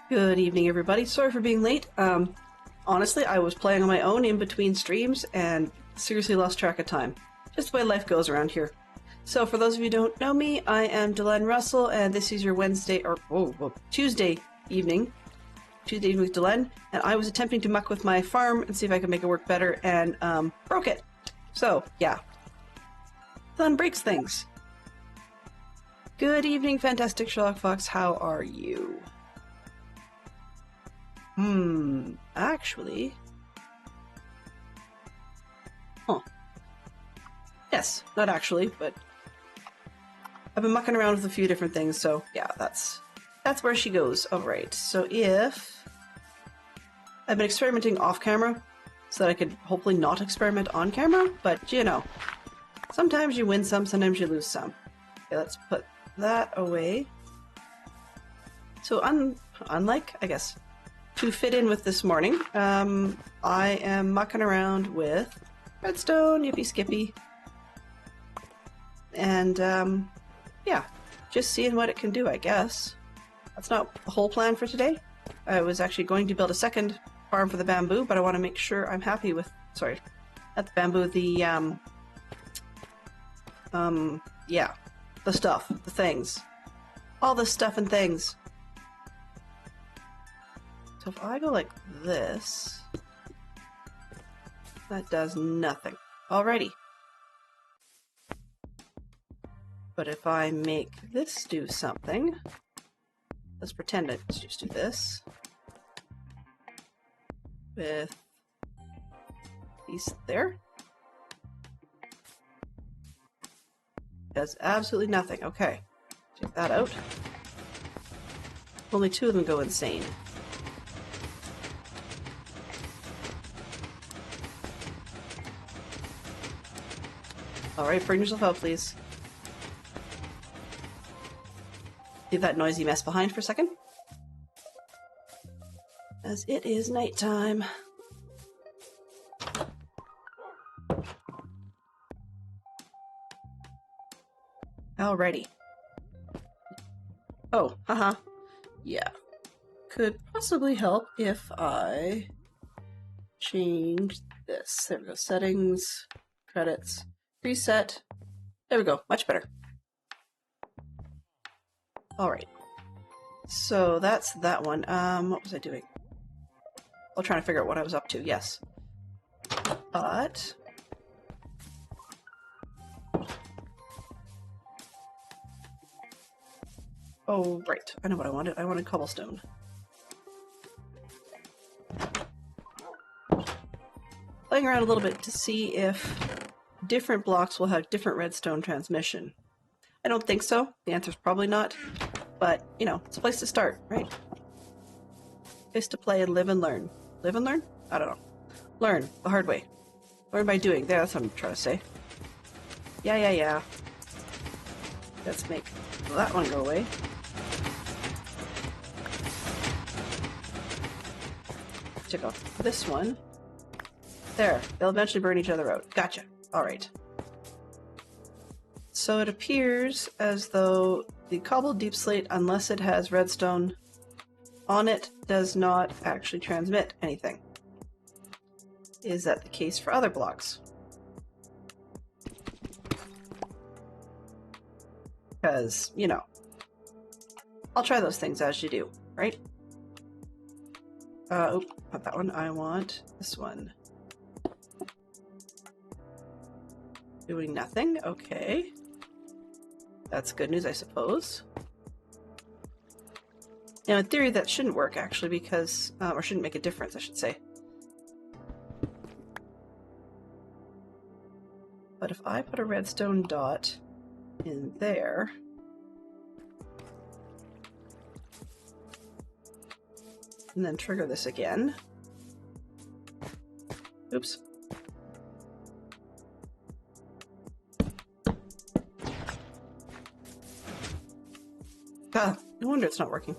Good evening, everybody. Sorry for being late. Honestly, I was playing on my own in between streams and seriously lost track of time. Just the way life goes around here. So, for those of you who don't know me, I am Delenn Russell, and this is your Tuesday evening. Tuesday evening with Delenn, and I was attempting to muck with my farm and see if I could make it work better, and broke it. So, yeah. Delenn breaks things. Good evening, Fantastic Sherlock Fox. How are you? Actually... Huh. Yes, not actually, but... I've been mucking around with a few different things, so yeah, that's where she goes. Alright, so if... I've been experimenting off-camera, so that I could hopefully not experiment on camera, but you know. Sometimes you win some, sometimes you lose some. Okay, let's put that away. So unlike, I guess, to fit in with this morning, I am mucking around with redstone, yippee skippy. And, yeah, just seeing what it can do, I guess. That's not the whole plan for today. I was actually going to build a second farm for the bamboo, but I want to make sure I'm happy with, sorry, not the bamboo, yeah, the stuff, the things. All the stuff and things. So if I go like this, that does nothing. Alrighty. But if I make this do something, let's pretend I just do this with these there. Does absolutely nothing. Okay, take that out. Only two of them go insane. Alright, bring yourself out, please. Leave that noisy mess behind for a second. As it is nighttime. Alrighty. Oh, haha. Yeah. Could possibly help if I change this. There we go. Settings, credits, preset. There we go. Much better. Alright. So that's that one. What was I doing? I'll try to figure out what I was up to. Yes. But... oh, right. I know what I wanted. I wanted cobblestone. Playing around a little bit to see if different blocks will have different redstone transmission. I don't think so. The answer's probably not. But, you know, it's a place to start, right? Place to play and live and learn. Live and learn? I don't know. Learn the hard way. Learn by doing. There, that's what I'm trying to say. Yeah. Let's make that one go away. Check out this one. There. They'll eventually burn each other out. Gotcha. Alright. So it appears as though the cobbled deep slate, unless it has redstone on it, does not actually transmit anything. Is that the case for other blocks? Because, you know, I'll try those things as you do, right? Oh, not that one. I want this one. Doing nothing? Okay. That's good news, I suppose. Now, in theory, that shouldn't work, actually, because... or shouldn't make a difference, I should say. But if I put a redstone dot in there... and then trigger this again... oops. Ah, no wonder it's not working.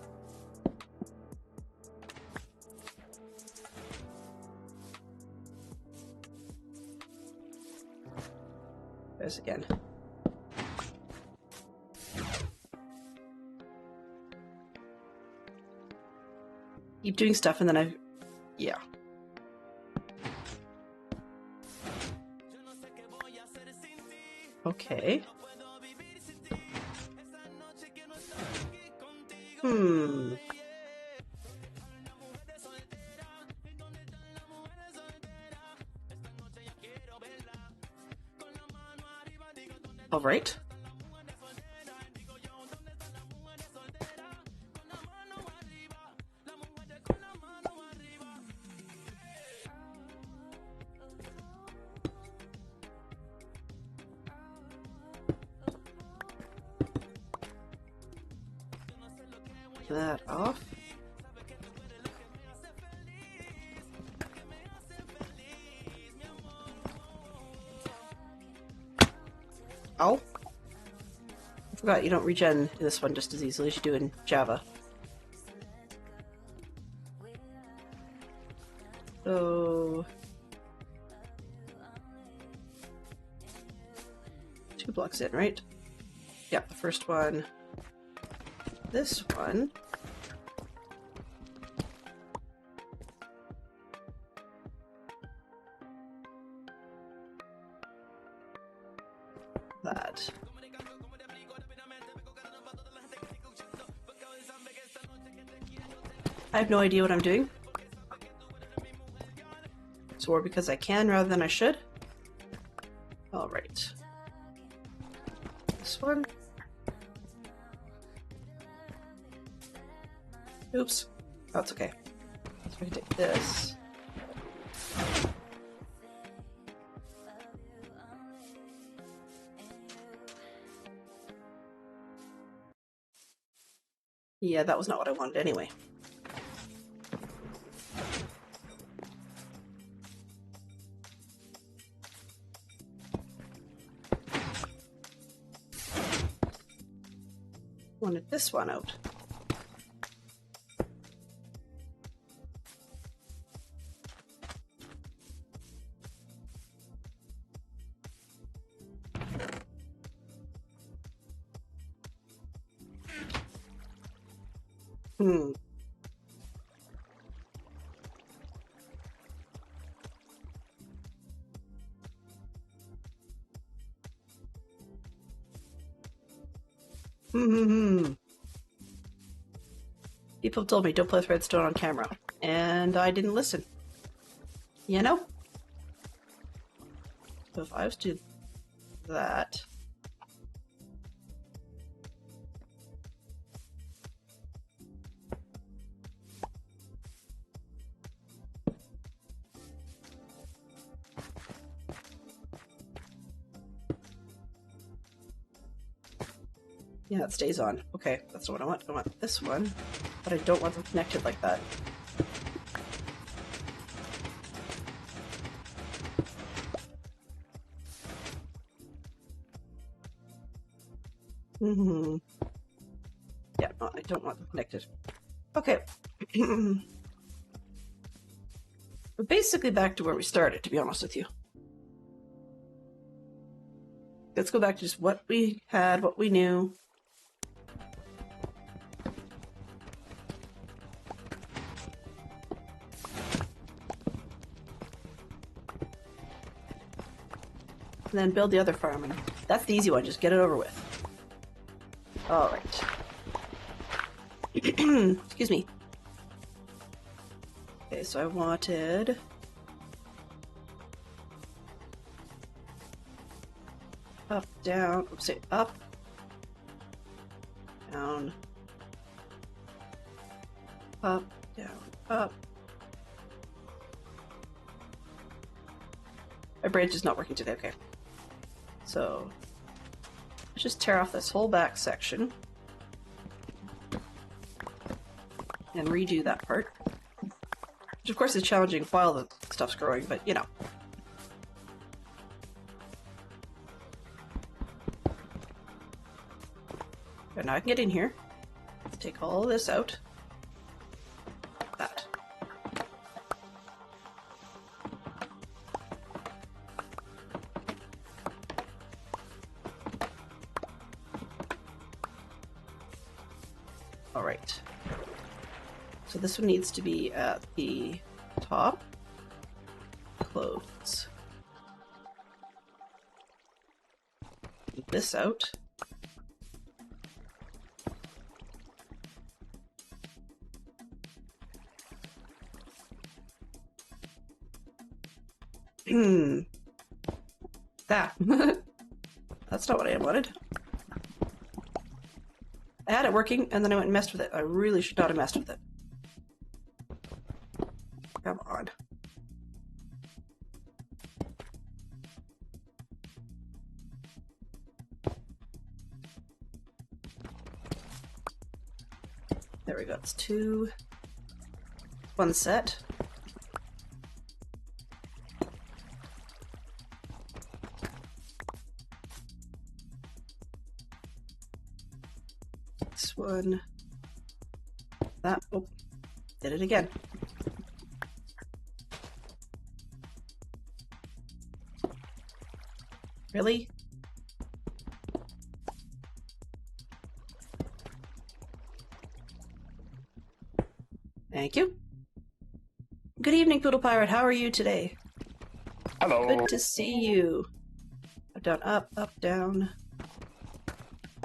There's again. keep doing stuff and then yeah. Okay. All right. That off. Oh. I forgot you don't regen this one just as easily as you do in Java. So 2 blocks in, right? Yeah, the first one. This one. That. I have no idea what I'm doing. So, or because I can rather than I should. All right. This one. Oops. Oh, it's okay. So I can take this. Yeah, that was not what I wanted anyway. Wanted this one out. People told me don't play with redstone on camera, and I didn't listen. You know? So if I was to do that... Yeah, it stays on. Okay, that's what I want. I want this one, but I don't want them connected like that. Yeah, no, I don't want them connected. Okay. We're basically back to where we started, to be honest with you. Let's go back to just what we had, what we knew. And then build the other farm, and that's the easy one, just get it over with. Alright. Excuse me. Okay, so I wanted... up, down, oops, say up, down, up, down, up. My branch is not working today, okay. So, let's just tear off this whole back section and redo that part. Which of course is challenging while the stuff's growing, but you know. Okay, now I can get in here. Let's take all this out. That. All right. So this one needs to be at the top. Clothes. Keep this out. That. That's not what I wanted. I had it working, and then I went and messed with it. I really should not have messed with it. Come on. There we go. It's two. One set. This one. That. Oh, did it again. Really? Thank you. Good evening, Poodle Pirate. How are you today? Hello. Good to see you. Up, down, up, down.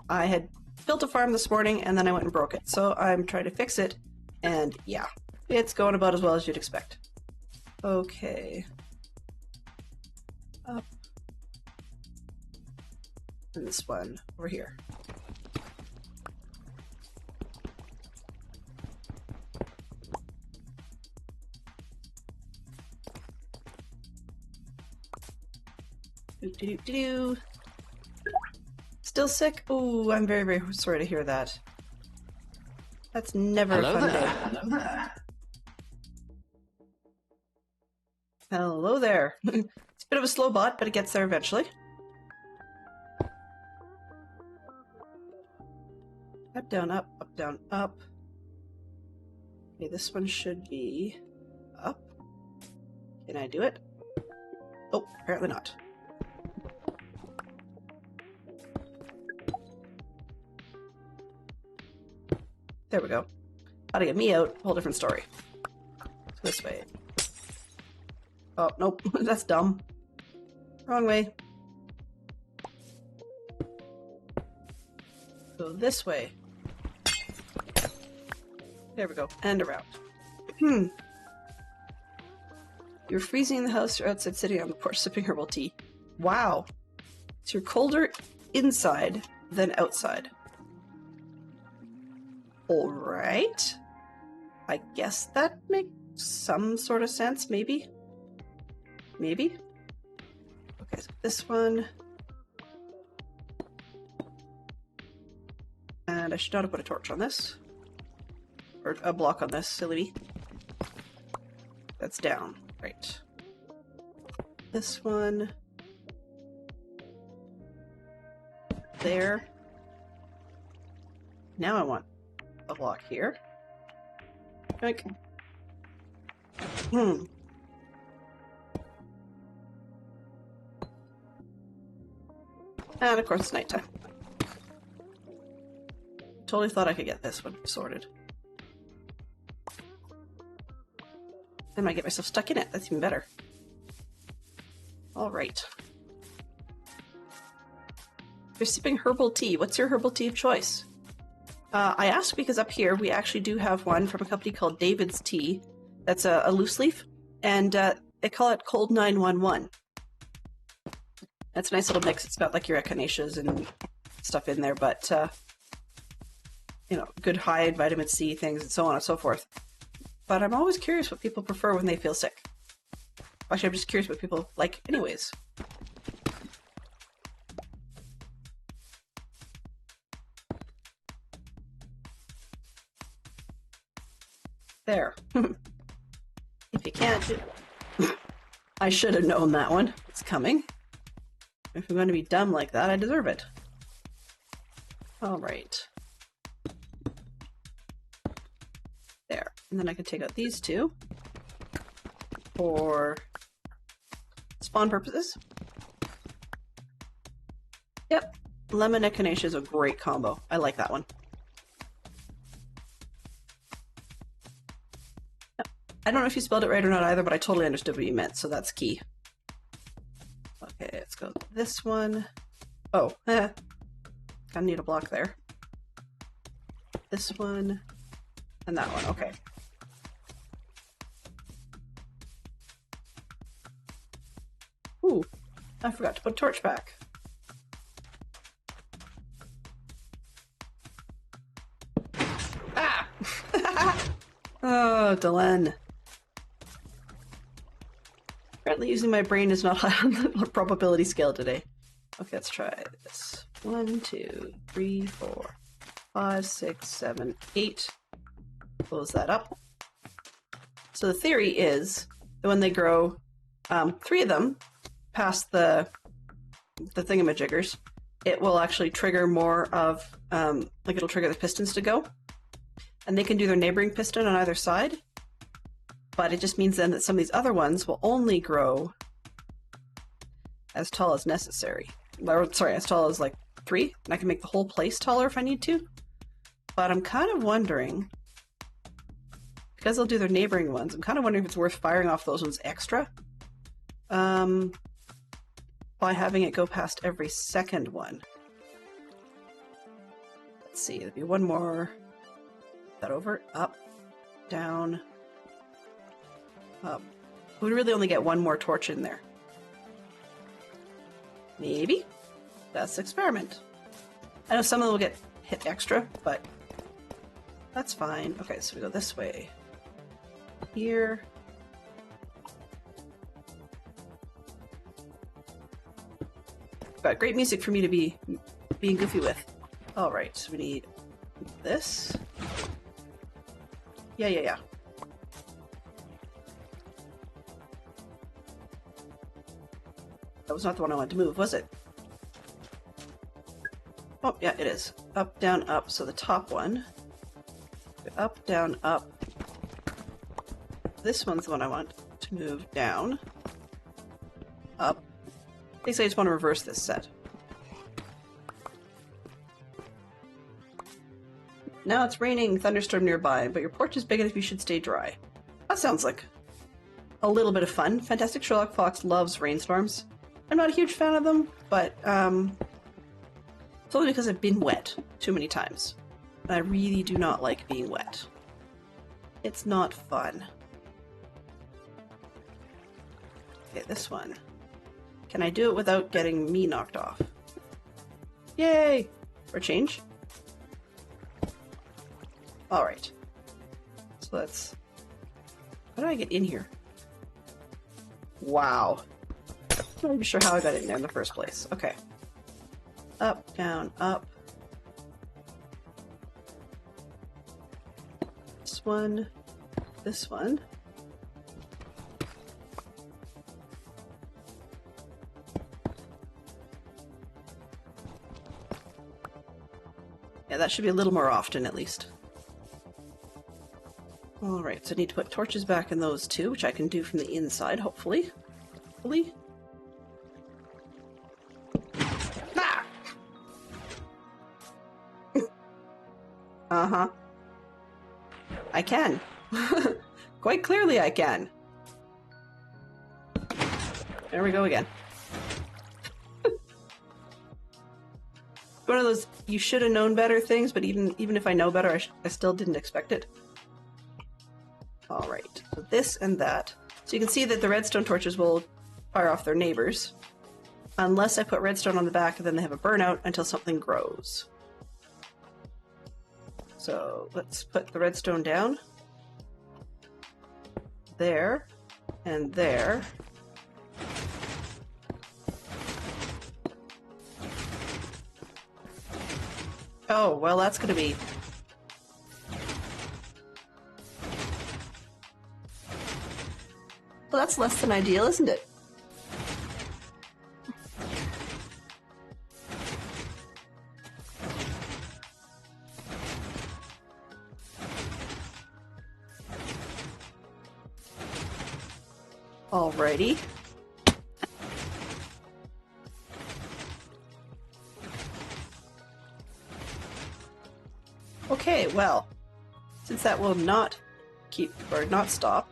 I had built a farm this morning, and then I went and broke it. So I'm trying to fix it, and yeah, it's going about as well as you'd expect. Okay. Up. And this one over here. Doo-doo-doo-doo. Still sick? Ooh, I'm very, very sorry to hear that. That's never a fun day. Hello there. Hello there. It's a bit of a slow bot, but it gets there eventually. Up, down, up, down, up. Okay, this one should be up. Can I do it? Oh, apparently not. There we go. How to get me out, whole different story. This way. Oh, nope, that's dumb. Wrong way. Go this way. There we go, and around. You're freezing in the house, you're outside sitting on the porch sipping herbal tea. Wow. So you're colder inside than outside. Alright. I guess that makes some sort of sense, maybe? Maybe? Okay, so this one. And I should not have put a torch on this. Or a block on this, silly me. That's down. Right. This one. There. Now I want a block here. Like. And of course it's nighttime. Totally thought I could get this one sorted. I might get myself stuck in it. That's even better. Alright. You're sipping herbal tea. What's your herbal tea of choice? I asked because up here we actually do have one from a company called David's Tea. That's a loose leaf. And they call it Cold 911. That's a nice little mix. It's got like your echinaceas and stuff in there, but you know, good high vitamin C things and so on and so forth. But I'm always curious what people prefer when they feel sick. Actually, I'm just curious what people like anyways. There. If you can't, I should have known that one. It's coming. If I'm going to be dumb like that, I deserve it. Alright. There. And then I can take out these two for spawn purposes. Yep. Lemon echinacea is a great combo. I like that one. I don't know if you spelled it right or not either, but I totally understood what you meant, so that's key. Okay, let's go this one. Oh, gonna need a block there. This one, and that one, okay. Ooh, I forgot to put torch back. Ah! Oh, Delenn. Apparently using my brain is not high on the probability scale today. Okay, let's try this. 1, 2, 3, 4, 5, 6, 7, 8. Close that up. So the theory is that when they grow 3 of them past the thingamajiggers, it will actually trigger more of, like it'll trigger the pistons to go. And they can do their neighboring piston on either side. But it just means then that some of these other ones will only grow as tall as necessary. Or, sorry, as tall as like 3. And I can make the whole place taller if I need to. But I'm kind of wondering, because they'll do their neighboring ones, I'm kind of wondering if it's worth firing off those ones extra. By having it go past every second one. Let's see, there'd be one more. That over, up, down, up. We'd really only get one more torch in there. Maybe? That's the experiment. I know some of them will get hit extra, but that's fine. Okay, so we go this way. Here. Got great music for me to be being goofy with. Alright, so we need this. Yeah. That was not the one I wanted to move, was it? Oh, yeah, it is. Up, down, up. So the top one. Up, down, up. This one's the one I want to move down. Up. Basically, I just want to reverse this set. Now it's raining, thunderstorm nearby, but your porch is big enough you should stay dry. That sounds like a little bit of fun. Fantastic Sherlock Fox loves rainstorms. I'm not a huge fan of them, but it's only because I've been wet too many times. And I really do not like being wet. It's not fun. Okay, this one. Can I do it without getting me knocked off? Yay! For a change? Alright. So let's... How do I get in here? Wow. I'm not even sure how I got in there in the first place. Okay. Up, down, up. This one. This one. Yeah, that should be a little more often at least. Alright, so I need to put torches back in those two, which I can do from the inside, hopefully. Hopefully. Ah! Uh-huh. I can. Quite clearly I can. There we go again. One of those you should have known better things, but even if I know better, I still didn't expect it. Alright, so this and that. So you can see that the redstone torches will fire off their neighbors. Unless I put redstone on the back, and then they have a burnout until something grows. So let's put the redstone down. There. And there. Oh, well that's gonna be... Well, that's less than ideal, isn't it? Alrighty. Okay, well, since that will not keep, or not stop,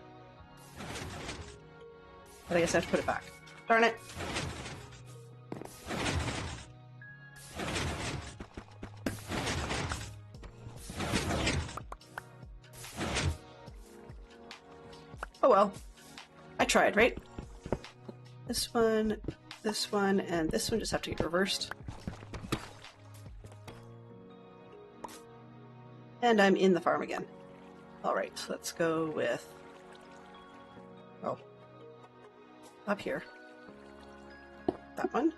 But I guess I have to put it back. Darn it! Oh well. I tried, right? This one, and this one just have to get reversed. And I'm in the farm again. Alright, let's go with... Oh. Up here. That one.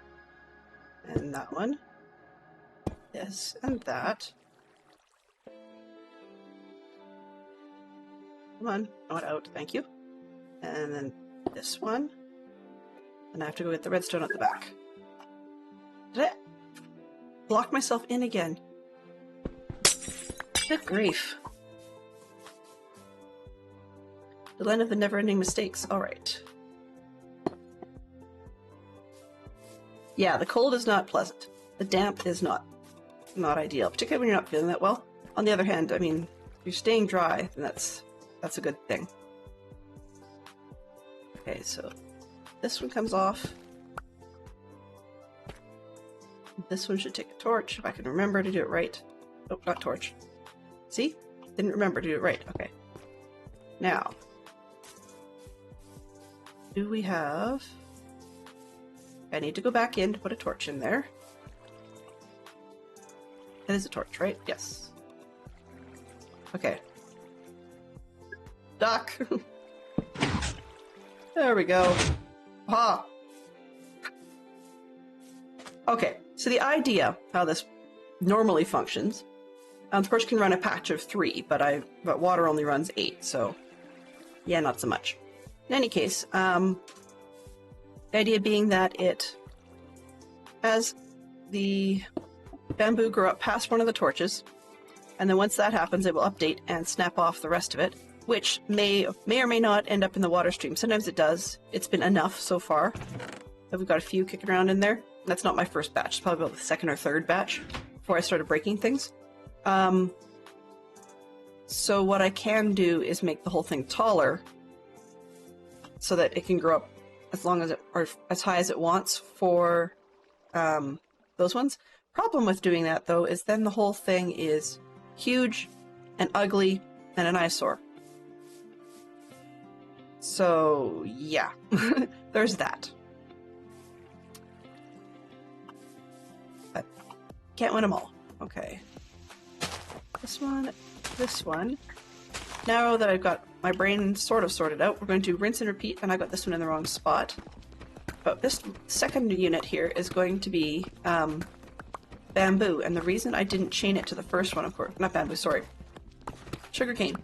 And that one. This and that. Come on, not out, thank you. And then this one. And I have to go get the redstone at the back. Did I block myself in again? Good grief. The land of the never-ending mistakes. Alright. Yeah, the cold is not pleasant. The damp is not ideal, particularly when you're not feeling that well. On the other hand, I mean, if you're staying dry, then that's a good thing. Okay, so this one comes off. This one should take a torch, if I can remember to do it right. Oh, not torch. See? Didn't remember to do it right. Okay. Now, do we have... I need to go back in to put a torch in there. That is a torch, right? Yes. Okay. Duck! There we go. Ha! Okay, so the idea how this normally functions, the torch can run a patch of 3, but water only runs 8, so yeah, not so much. In any case, the idea being that it, as the bamboo grow up past one of the torches, and then once that happens, it will update and snap off the rest of it, which may or may not end up in the water stream. Sometimes it does. It's been enough so far. We've got a few kicking around in there. That's not my first batch. It's probably about the second or third batch before I started breaking things. So what I can do is make the whole thing taller so that it can grow up as long as it, or as high as it wants for those ones. Problem with doing that, though, is then the whole thing is huge and ugly and an eyesore. So, yeah. There's that. But can't win them all. Okay. This one, this one. Now that I've got my brain sort of sorted out, we're going to rinse and repeat, and I got this one in the wrong spot. But this second unit here is going to be bamboo, and the reason I didn't chain it to the first one, of course, not bamboo, sorry, sugarcane.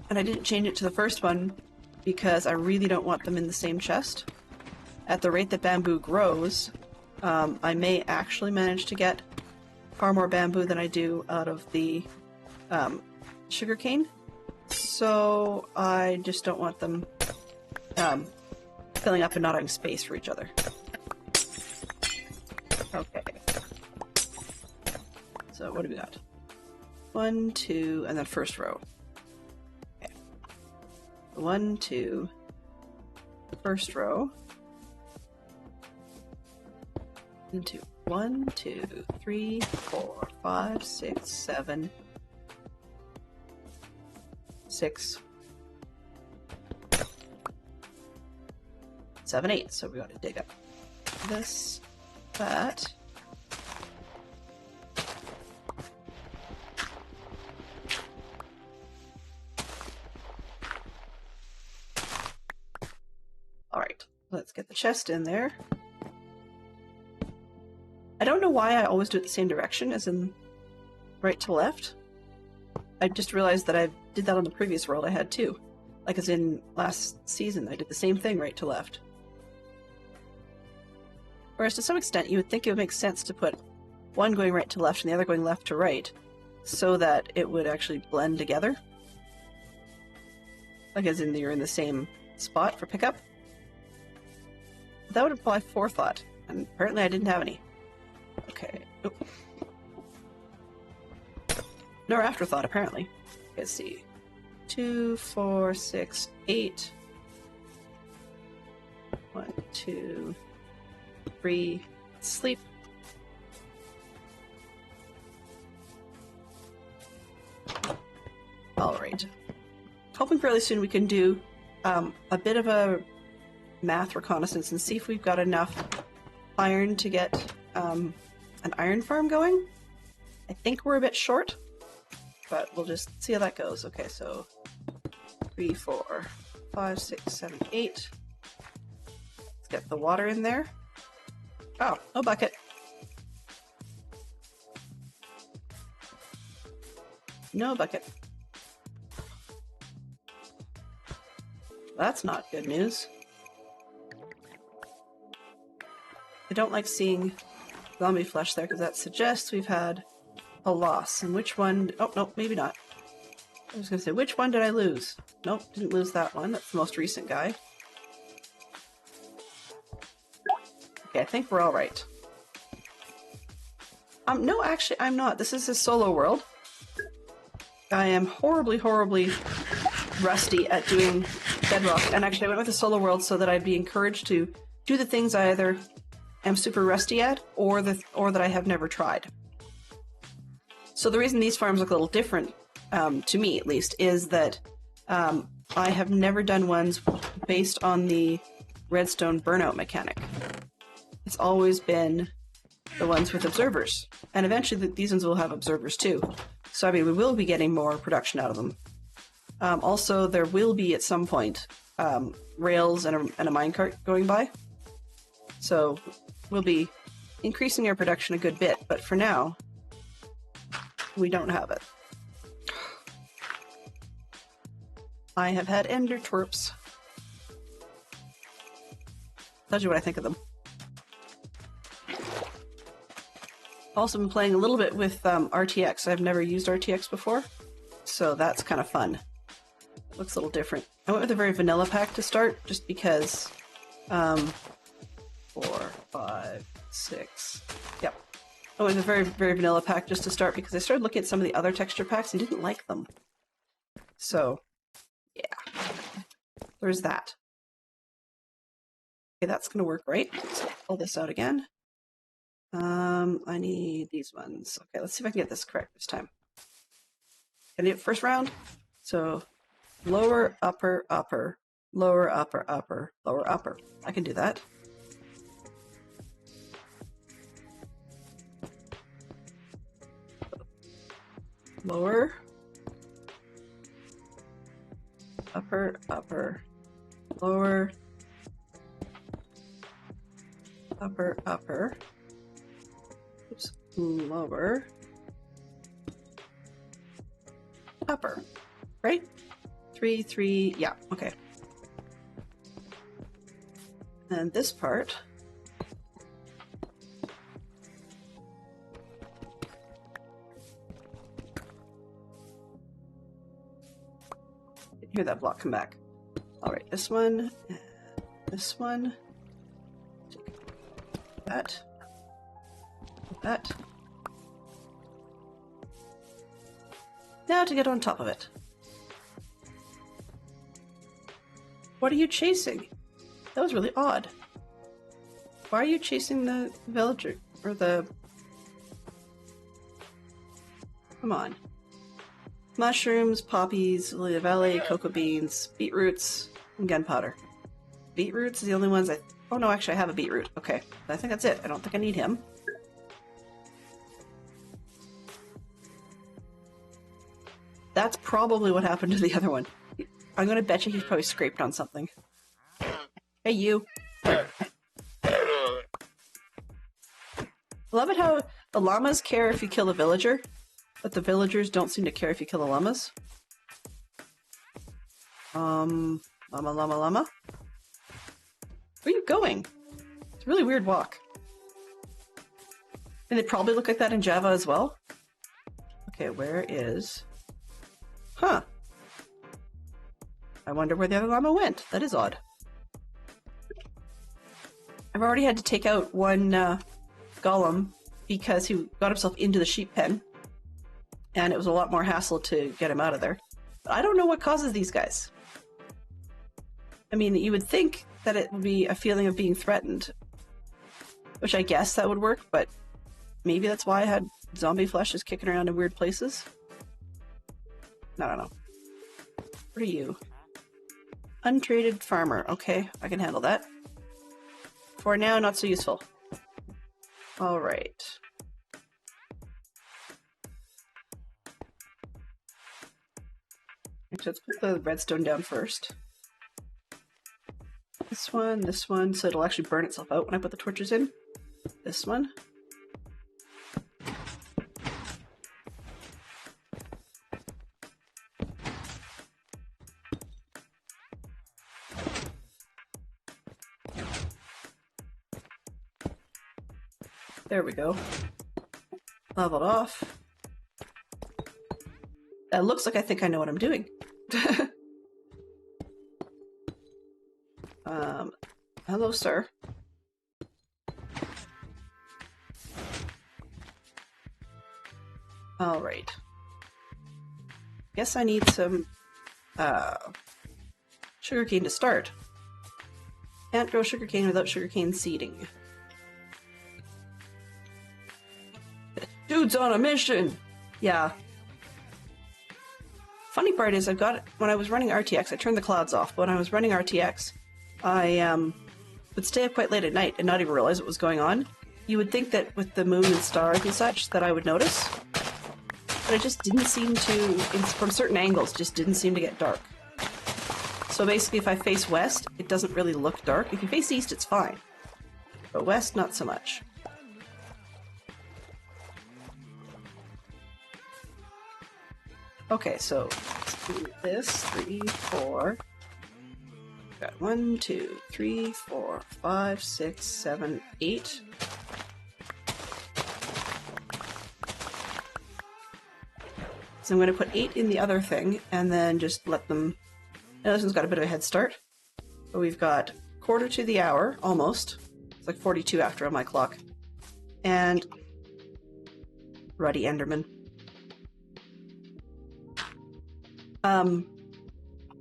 And I didn't chain it to the first one because I really don't want them in the same chest. At the rate that bamboo grows, I may actually manage to get far more bamboo than I do out of the sugarcane. So I just don't want them filling up and not having space for each other. Okay. So what do we got? 1, 2, and then first row. Okay. 1, 2, first row. And 2. 1, 2, 3, 4, 5, 6, 7, 6, 7, 8. So we got to dig up this, that. Alright, let's get the chest in there. I don't know why I always do it the same direction, as in right to left. I just realized that I did that on the previous world I had too. Like as in last season, I did the same thing right to left. Whereas to some extent, you would think it would make sense to put one going right to left and the other going left to right, so that it would actually blend together. Like as in you're in the same spot for pickup. That would imply forethought, and apparently I didn't have any. Okay. Oh. No afterthought, apparently. Let's see. 2, 4, 6, 8. 2, 3, sleep. Alright. Hoping fairly soon we can do a bit of a math reconnaissance and see if we've got enough iron to get an iron farm going. I think we're a bit short, but we'll just see how that goes. Okay, so 3, 4, 5, 6, 7, 8. Let's get the water in there. Oh, no bucket. No bucket. That's not good news. I don't like seeing zombie flesh there because that suggests we've had a loss. And which one? Oh, no, maybe not. I was going to say, which one did I lose? Nope, didn't lose that one. That's the most recent guy. Okay, I think we're all right. No, actually, I'm not. This is a solo world. I am horribly, horribly rusty at doing Bedrock, and actually I went with a solo world so that I'd be encouraged to do the things I either am super rusty at or that I have never tried. So the reason these farms look a little different, to me at least, is that I have never done ones based on the redstone burnout mechanic. It's always been the ones with observers, and eventually these ones will have observers too. So I mean, we will be getting more production out of them. Also, there will be at some point rails and a minecart going by. So we'll be increasing our production a good bit, but for now, we don't have it. I have had ender twerps. Tells you what I think of them. Also been playing a little bit with RTX. I've never used RTX before, so that's kind of fun. Looks a little different. I went with a very vanilla pack to start, just because 4, 5, 6. Yep. I went with a very, very vanilla pack just to start because I started looking at some of the other texture packs and didn't like them. So, yeah. There's that. Okay, that's going to work, right? So pull this out again. I need these ones. Okay, let's see if I can get this correct this time. Can I do it first round? So, lower, upper, upper, lower, upper, upper, lower, upper. I can do that. Lower, upper, upper, lower, upper, upper, oops, lower, upper, right? 3, 3, yeah, okay. And this part, hear that block come back. All right, this one, this one, that, that. Now to get on top of it. What are you chasing? That was really odd. Why are you chasing the villager? Or the... Come on. Mushrooms, poppies, lily valley, cocoa beans, beetroots, and gunpowder. Beetroots is the only ones I... Oh no, actually I have a beetroot. Okay. I think that's it. I don't think I need him. That's probably what happened to the other one. I'm gonna bet you he's probably scraped on something. Hey, you. Love it how the llamas care if you kill a villager, but the villagers don't seem to care if you kill the llamas. Llama, llama, llama. Where are you going? It's a really weird walk. And they probably look like that in Java as well. Okay, where is... Huh. I wonder where the other llama went. That is odd. I've already had to take out one golem because he got himself into the sheep pen. And it was a lot more hassle to get him out of there. But I don't know what causes these guys. I mean, you would think that it would be a feeling of being threatened, which I guess that would work, but maybe that's why I had zombie flesh just kicking around in weird places. I don't know. What are you? Untraded farmer. Okay, I can handle that. For now, not so useful. Alright. Let's put the redstone down first. This one, so it'll actually burn itself out when I put the torches in. This one. There we go. Leveled off. That looks like I think I know what I'm doing. Hello, sir. Alright. Guess I need some sugarcane to start. Can't grow sugarcane without sugarcane seeding. Dude's on a mission! Yeah. Funny part is when I was running RTX, I turned the clouds off, but when I was running RTX, I would stay up quite late at night and not even realize what was going on. You would think that with the moon and stars and such that I would notice, but it just didn't seem to, from certain angles, just didn't seem to get dark. So basically if I face west, it doesn't really look dark. If you face east, it's fine. But west, not so much. Okay, so let's do this. 3, 4. Got 1, 2, 3, 4, 5, 6, 7, 8. So I'm going to put 8 in the other thing, and then just let them... Now this one's got a bit of a head start. But we've got quarter to the hour, almost. It's like 42 after on my clock. And... Ruddy Enderman.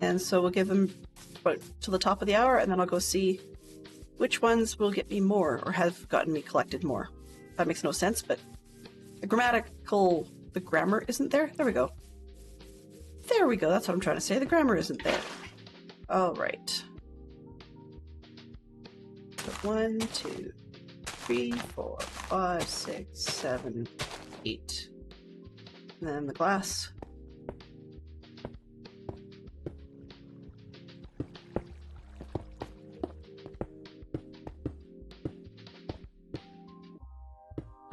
And so we'll give them about to the top of the hour, and then I'll go see which ones will get me more, or have gotten me collected more. That makes no sense, but the grammar isn't there? There we go. There we go, that's what I'm trying to say. The grammar isn't there. Alright. 1, 2, 3, 4, 5, 6, 7, 8. And then the glass.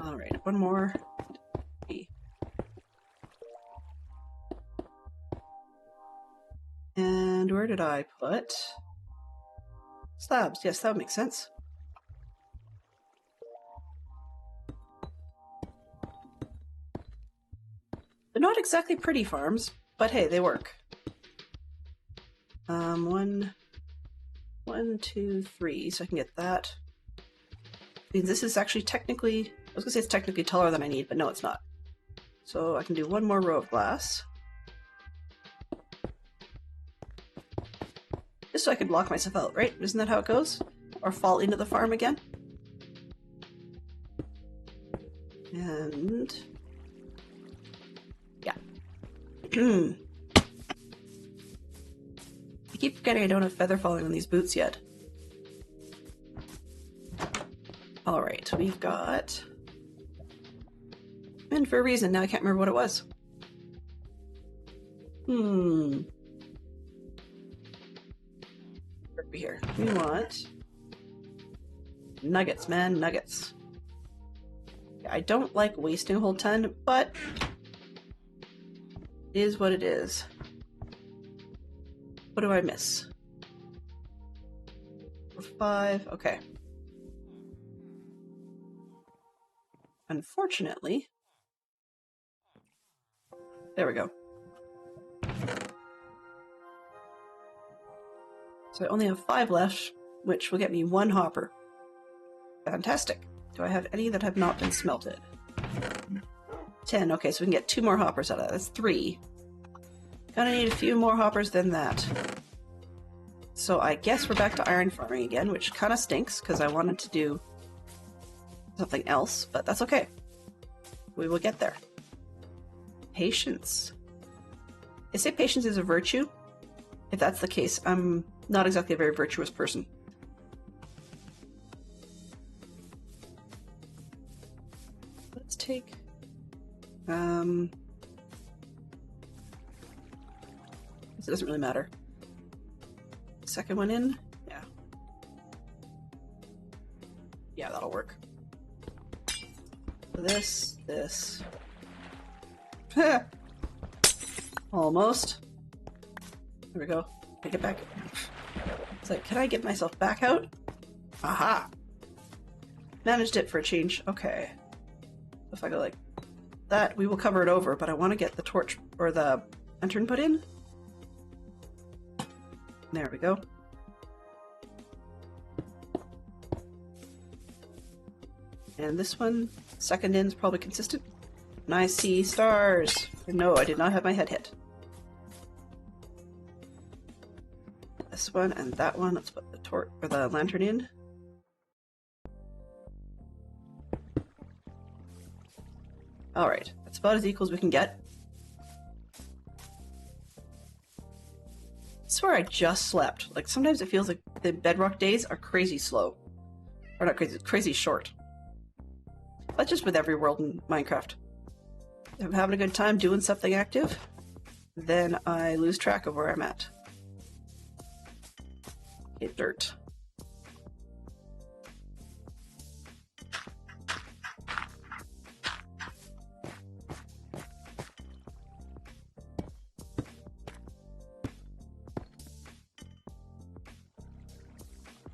Alright, one more. And where did I put slabs? Yes, that would make sense. They're not exactly pretty farms, but hey, they work. 1, 2, 3, so I can get that. This is actually technically, I was gonna say it's technically taller than I need, but no, it's not. So I can do one more row of glass. Just so I can block myself out, right? Isn't that how it goes? Or fall into the farm again? And... yeah. I keep forgetting I don't have feather falling on these boots yet. Alright, we've got... and for a reason, now I can't remember what it was. Over here. We want... nuggets, man, nuggets. I don't like wasting a whole ton, but... it is what it is. What do I miss? 5, okay. Unfortunately, there we go. So I only have 5 left, which will get me 1 hopper. Fantastic. Do I have any that have not been smelted? 10. Okay, so we can get 2 more hoppers out of that. That's 3. Gonna need a few more hoppers than that. So I guess we're back to iron farming again, which kind of stinks because I wanted to do something else, but that's okay. We will get there. Patience. They say patience is a virtue. If that's the case, I'm not exactly a very virtuous person. Let's take... It doesn't really matter. Second one in? Yeah. Yeah, that'll work. This. Almost. There we go. Take it back. It's like, can I get myself back out? Aha! Managed it for a change. Okay. If I go like that, we will cover it over, but I want to get the torch or the lantern put in. There we go. And this one, second in is probably consistent. And I see stars. No, I did not have my head hit. This one and that one. Let's put the torch or the lantern in. All right, that's about as equal as we can get. I swear I just slept. Like sometimes it feels like the Bedrock days are crazy slow, or not crazy, crazy short. That's just with every world in Minecraft. If I'm having a good time doing something active, then I lose track of where I'm at. Get dirt.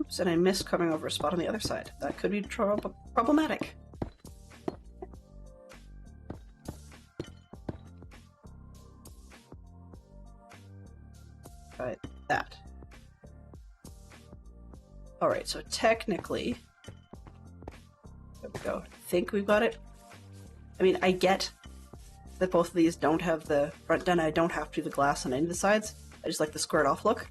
Oops, and I missed coming over a spot on the other side. That could be problematic. Right, that. Alright, so technically... There we go. I think we've got it. I mean, I get that both of these don't have the front done. I don't have to do the glass on any of the sides. I just like the squared off look.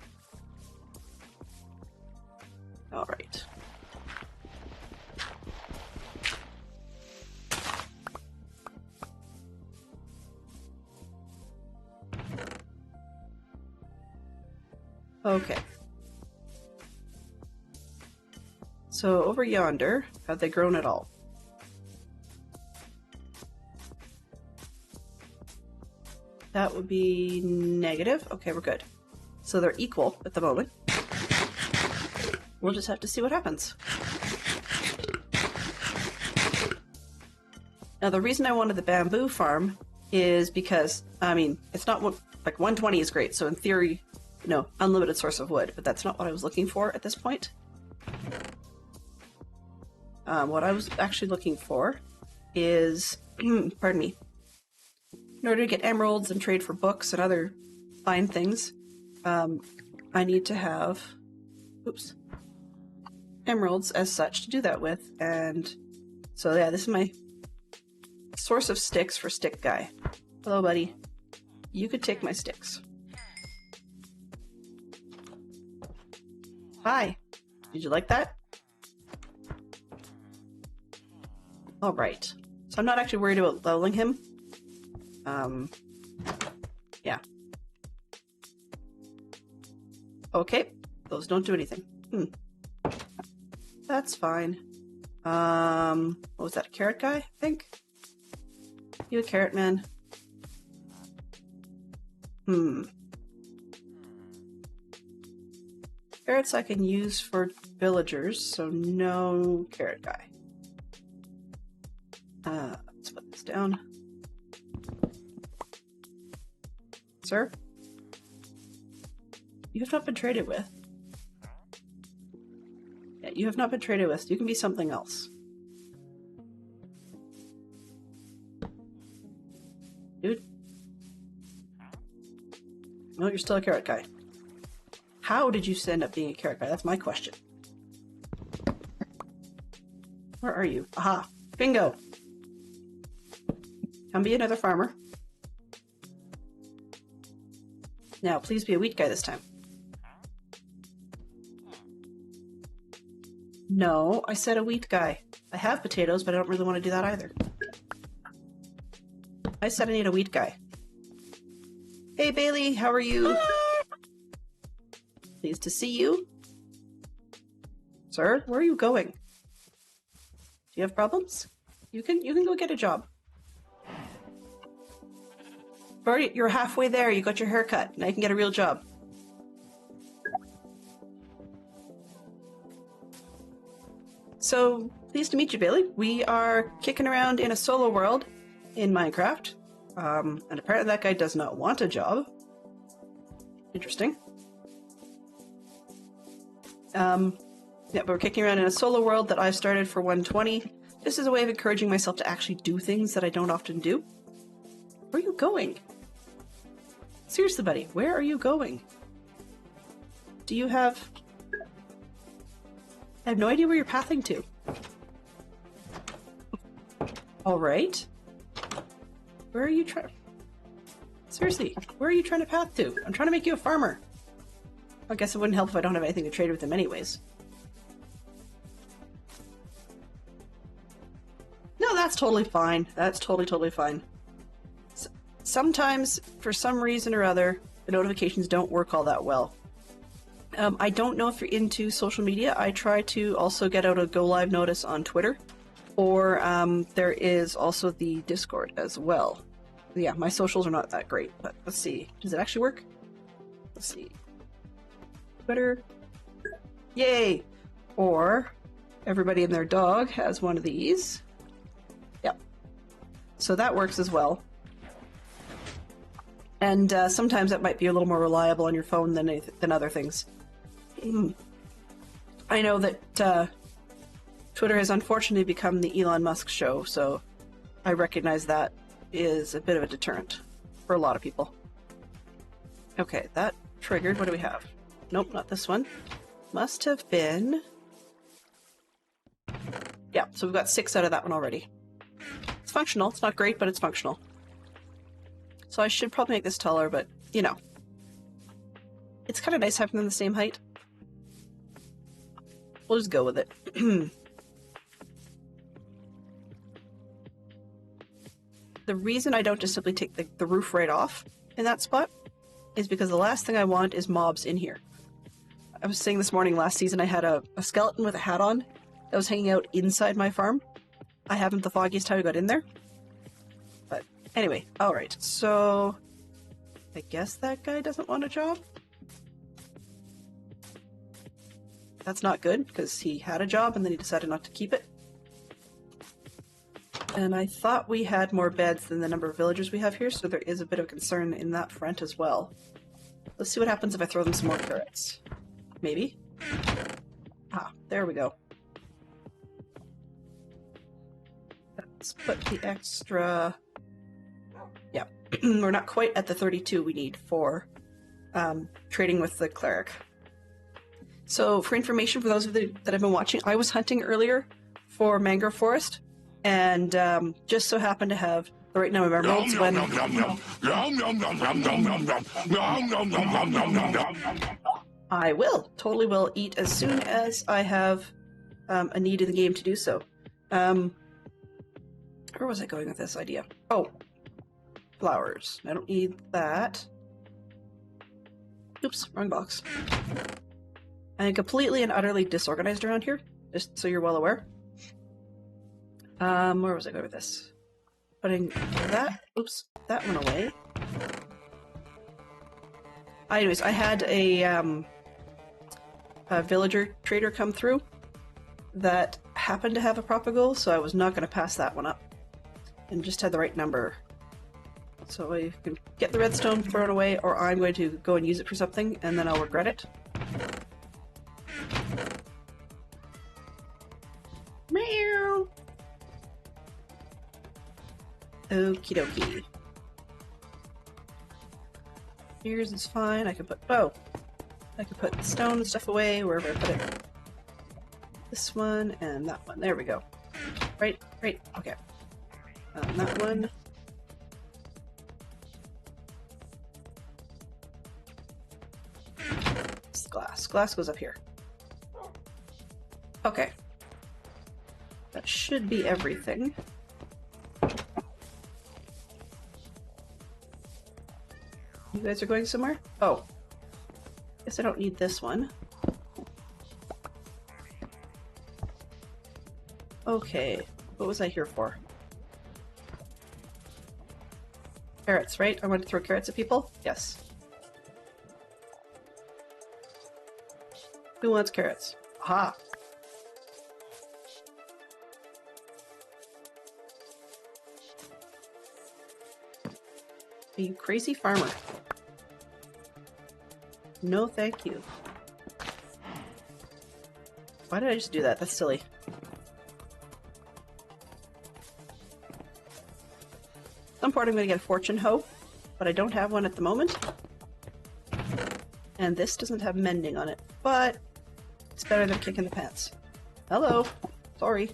Alright. Okay. So over yonder, have they grown at all? That would be negative. Okay, we're good. So they're equal at the moment. We'll just have to see what happens. Now the reason I wanted the bamboo farm is because, I mean, it's not what, like 120 is great, so in theory, you know, unlimited source of wood, but that's not what I was looking for at this point. What I was actually looking for is, pardon me, in order to get emeralds and trade for books and other fine things, I need to have, oops, emeralds as such to do that with, and so yeah, this is my source of sticks for stick guy. Hello, buddy. You could take my sticks. Hi. Did you like that? Alright. So I'm not actually worried about leveling him. Yeah. Okay. Those don't do anything. That's fine. What was that, a carrot guy, I think? You a carrot man? Carrots I can use for villagers, so no carrot guy. Let's put this down. Sir? You have not been traded with. Yeah, you have not been traded with. You can be something else. Dude? No, you're still a carrot guy. How did you end up being a carrot guy? That's my question. Where are you? Aha! Bingo! Come be another farmer. Now, please be a wheat guy this time. No, I said a wheat guy. I have potatoes, but I don't really want to do that either. I said I need a wheat guy. Hey Bailey, how are you? Pleased to see you. Sir, where are you going? Do you have problems? You can go get a job. Already, you're halfway there. You got your hair cut. Now you can get a real job. So, pleased to meet you, Bailey. We are kicking around in a solo world in Minecraft. And apparently that guy does not want a job. Interesting. Yeah, but we're kicking around in a solo world that I started for 120. This is a way of encouraging myself to actually do things that I don't often do. Where are you going? Seriously, buddy, where are you going? Do you have... I have no idea where you're pathing to. Alright. Where are you trying... Seriously, where are you trying to path to? I'm trying to make you a farmer. I guess it wouldn't help if I don't have anything to trade with him anyways. No, that's totally fine. That's totally fine. Sometimes, for some reason or other, the notifications don't work all that well. I don't know if you're into social media. I try to also get out a go live notice on Twitter, or there is also the Discord as well. Yeah, my socials are not that great, but let's see. Does it actually work? Let's see. Twitter. Yay! Or everybody and their dog has one of these. Yep. So that works as well. And sometimes that might be a little more reliable on your phone than other things. I know that Twitter has unfortunately become the Elon Musk show, so I recognize that is a bit of a deterrent for a lot of people. Okay, that triggered. What do we have? Nope, not this one. Must have been... Yeah, so we've got 6 out of that one already. It's functional. It's not great, but it's functional. So I should probably make this taller, but, you know. It's kind of nice having them the same height. We'll just go with it. The reason I don't just simply take the roof right off in that spot is because the last thing I want is mobs in here. I was saying this morning, last season I had a skeleton with a hat on that was hanging out inside my farm. I haven't the foggiest how I got in there. But anyway, alright, so I guess that guy doesn't want a job? That's not good, because he had a job and then he decided not to keep it. And I thought we had more beds than the number of villagers we have here, so there is a bit of concern in that front as well. Let's see what happens if I throw them some more carrots. Maybe? Ah, there we go. Let's put the extra... Yeah, we're not quite at the 32 we need for trading with the cleric. So, for information for those of you that have been watching, I was hunting earlier for mangrove forest, and just so happened to have the right number of emeralds when... I will. Totally will eat as soon as I have a need in the game to do so. Where was I going with this idea? Oh, flowers. I don't need that. Oops, wrong box. I'm completely and utterly disorganized around here, just so you're well aware. Where was I going with this? Putting that, oops, that one away. Anyways, I had a villager trader come through that happened to have a propagoal, so I was not going to pass that one up. And just had the right number. So I can get the redstone thrown away, or I'm going to go and use it for something, and then I'll regret it. Meow! Okie dokie. Here's is fine. I can put... Oh! I can put stone stuff away wherever I put it. This one and that one. There we go. Right? Okay. That one. It's glass. Glass goes up here. Okay. That should be everything. You guys are going somewhere? Oh. Guess I don't need this one. Okay. What was I here for? Carrots, right? I want to throw carrots at people? Yes. Who wants carrots? Aha! Are you crazy farmer? No, thank you. Why did I just do that? That's silly. At some point I'm going to get a fortune hoe, but I don't have one at the moment. And this doesn't have mending on it, but it's better than kicking the pants. Hello. Sorry.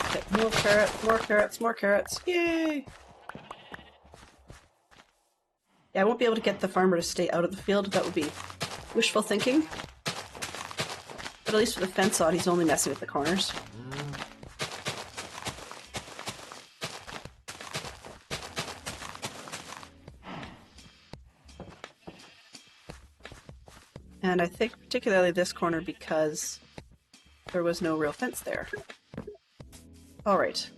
Okay, more carrots, more carrots, more carrots. Yay! Yeah, I won't be able to get the farmer to stay out of the field. That would be wishful thinking. But at least with the fence on, he's only messing with the corners. And I think particularly this corner because there was no real fence there. Alright.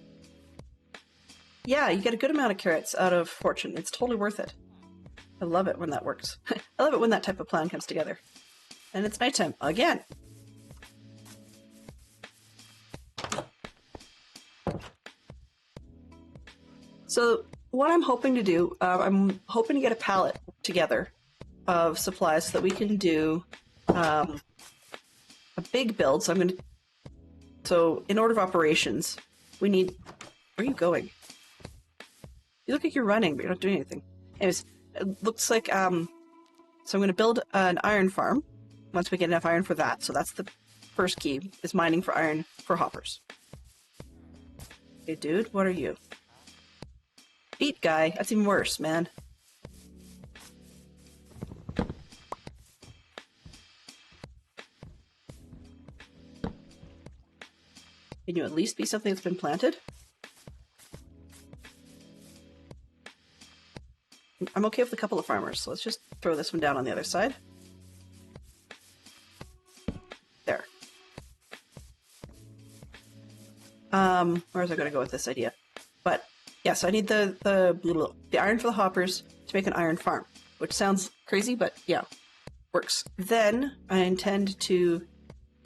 Yeah, you get a good amount of carrots out of fortune. It's totally worth it. I love it when that works. I love it when that type of plan comes together. And it's nighttime again. So what I'm hoping to do, I'm hoping to get a pallet together of supplies so that we can do a big build. So so in order of operations, we need... Where are you going? You look like you're running, but you're not doing anything. Anyways, it looks like, so I'm going to build an iron farm once we get enough iron for that. So that's the first key, is mining for iron for hoppers. Hey dude, what are you? Beat guy, that's even worse, man. Can you at least be something that's been planted? I'm okay with a couple of farmers, so let's just throw this one down on the other side. There. Where was I going to go with this idea? But, yeah, so I need the iron for the hoppers to make an iron farm, which sounds crazy, but yeah, works. Then I intend to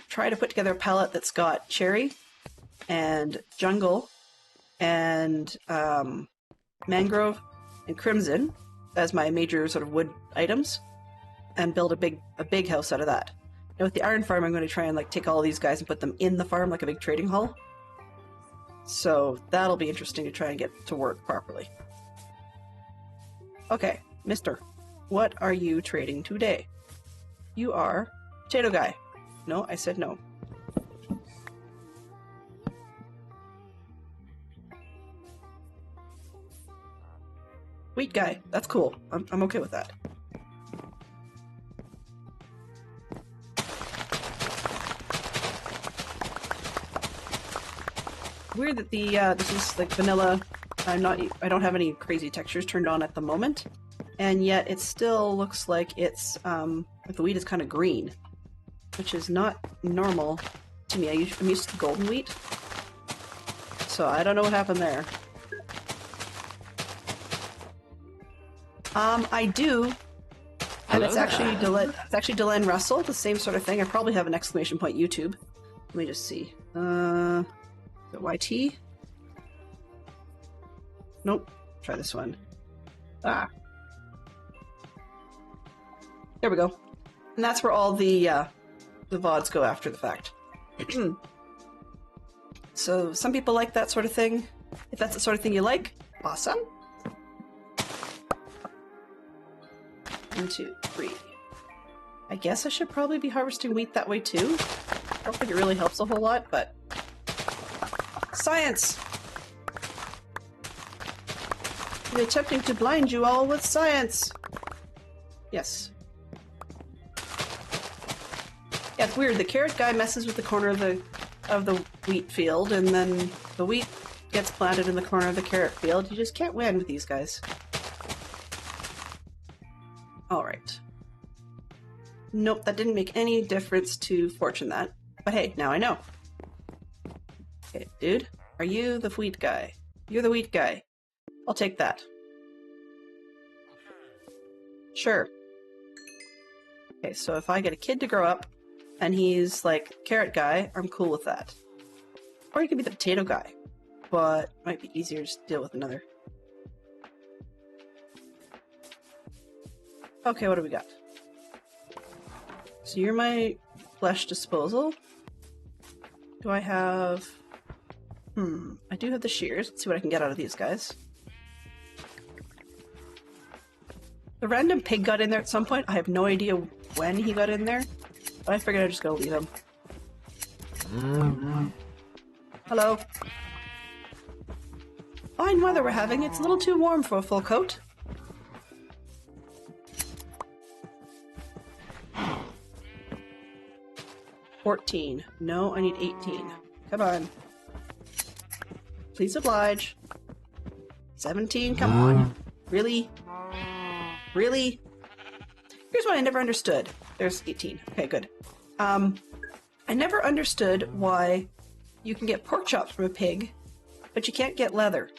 try to put together a pallet that's got cherry and jungle and mangrove and crimson as my major sort of wood items, and build a big house out of that. Now with the iron farm, I'm going to try and like take all these guys and put them in the farm like a big trading hall. So that'll be interesting to try and get to work properly. Okay, mister, what are you trading today? You are potato guy. No, I said no. Wheat guy. That's cool. I'm okay with that. Weird that the this is like vanilla. I don't have any crazy textures turned on at the moment, and yet it still looks like it's like the wheat is kind of green, which is not normal to me. I'm used to golden wheat, so I don't know what happened there. I do, and it's actually Delenn Russell, the same sort of thing. I probably have an exclamation point YouTube. Let me just see. Is it YT? Nope. Try this one. Ah. There we go. And that's where all the VODs go after the fact. So some people like that sort of thing. If that's the sort of thing you like, awesome. 1, 2, 3. I guess I should probably be harvesting wheat that way too. don't think it really helps a whole lot, but... Science! I'm attempting to blind you all with science! Yes. Yeah, it's weird. The carrot guy messes with the corner of the wheat field, and then the wheat gets planted in the corner of the carrot field. You just can't win with these guys. Alright. Nope, that didn't make any difference to fortune that. But hey, now I know. Okay, dude. Are you the wheat guy? You're the wheat guy. I'll take that. Sure. Okay, so if I get a kid to grow up, and he's like, carrot guy, I'm cool with that. Or he could be the potato guy. But it might be easier to deal with another. Okay, what do we got? So you're my flesh disposal. Do I have... I do have the shears. Let's see what I can get out of these guys. The random pig got in there at some point. I have no idea when he got in there. But I figured I'd just go leave him. Hello. Fine weather we're having. It's a little too warm for a full coat. $14. No, I need 18. Come on. Please oblige. 17, come on. Really? Really? Here's what I never understood. There's 18. Okay, good. I never understood why you can get pork chops from a pig, but you can't get leather.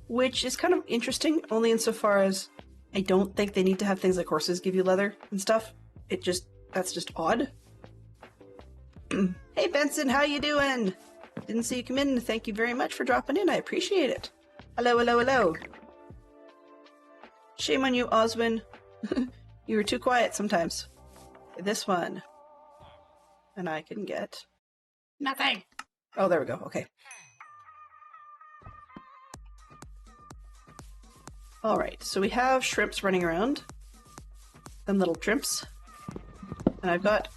Which is kind of interesting, only insofar as I don't think they need to have things like horses give you leather and stuff. That's just odd. Hey Benson, how you doing? Didn't see you come in. Thank you very much for dropping in. I appreciate it. Hello, hello, hello. Shame on you, Oswin. You were too quiet sometimes. This one. And I can get... Nothing. Oh, there we go. Okay. Alright, so we have shrimps running around. Them little shrimps. And I've got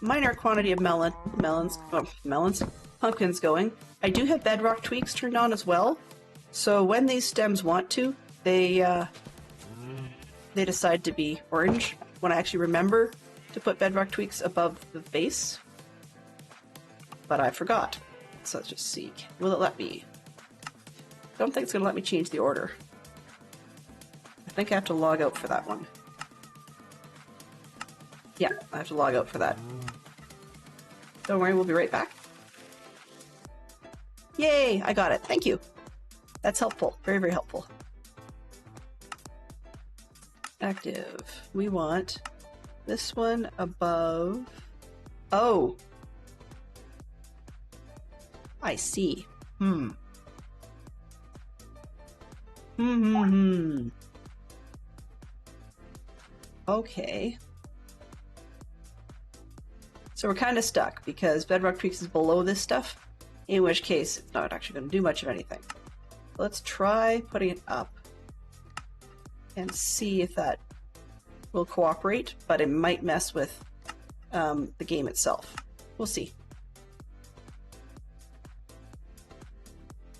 minor quantity of pumpkins going. I do have bedrock tweaks turned on as well. So when these stems want to, they decide to be orange. When I actually remember to put bedrock tweaks above the base. But I forgot. So let's just see. Will it let me? Don't think it's going to let me change the order. I think I have to log out for that one. Yeah, I have to log out for that. Don't worry, we'll be right back. Yay, I got it. Thank you. That's helpful. Very, very helpful. Active. We want this one above... Oh! I see. Okay. So we're kind of stuck because bedrock tweaks is below this stuff, in which case it's not actually going to do much of anything. Let's try putting it up and see if that will cooperate, but it might mess with the game itself. We'll see.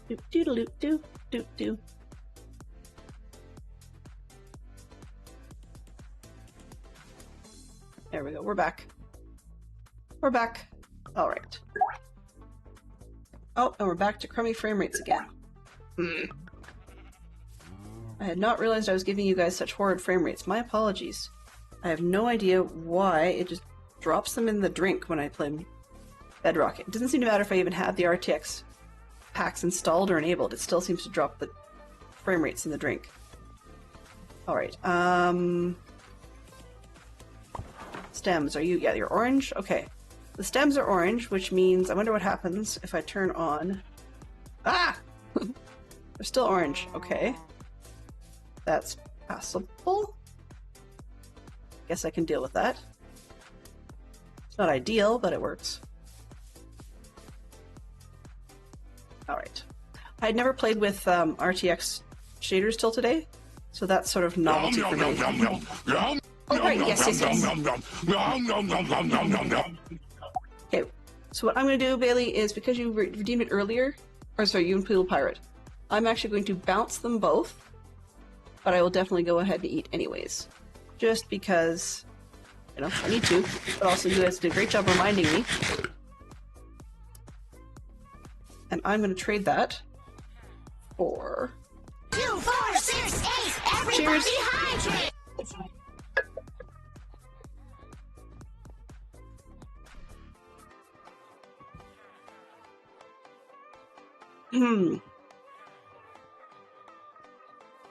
Doop doodle doop doop doop. There we go. We're back. We're back. All right. Oh, and we're back to crummy frame rates again. I had not realized I was giving you guys such horrid frame rates. My apologies. I have no idea why it just drops them in the drink when I play Bedrock. It doesn't seem to matter if I even have the RTX packs installed or enabled. It still seems to drop the frame rates in the drink. Alright, stems, are you... Yeah, you're orange? Okay. The stems are orange, which means... I wonder what happens if I turn on... Ah! They're still orange. Okay. That's passable? Guess I can deal with that. It's not ideal, but it works. Alright. I had never played with RTX shaders till today, so that's sort of novelty for me. Oh right, yes, yes, yes. So what I'm going to do, Bailey, is because you redeemed it earlier, or sorry, you and Poodle Pirate, I'm actually going to bounce them both, but I will definitely go ahead and eat anyways. Just because, you know, I need to, but also you guys did a great job reminding me. And I'm going to trade that for... 2, 4, 6, 8, everybody Cheers. hydrate!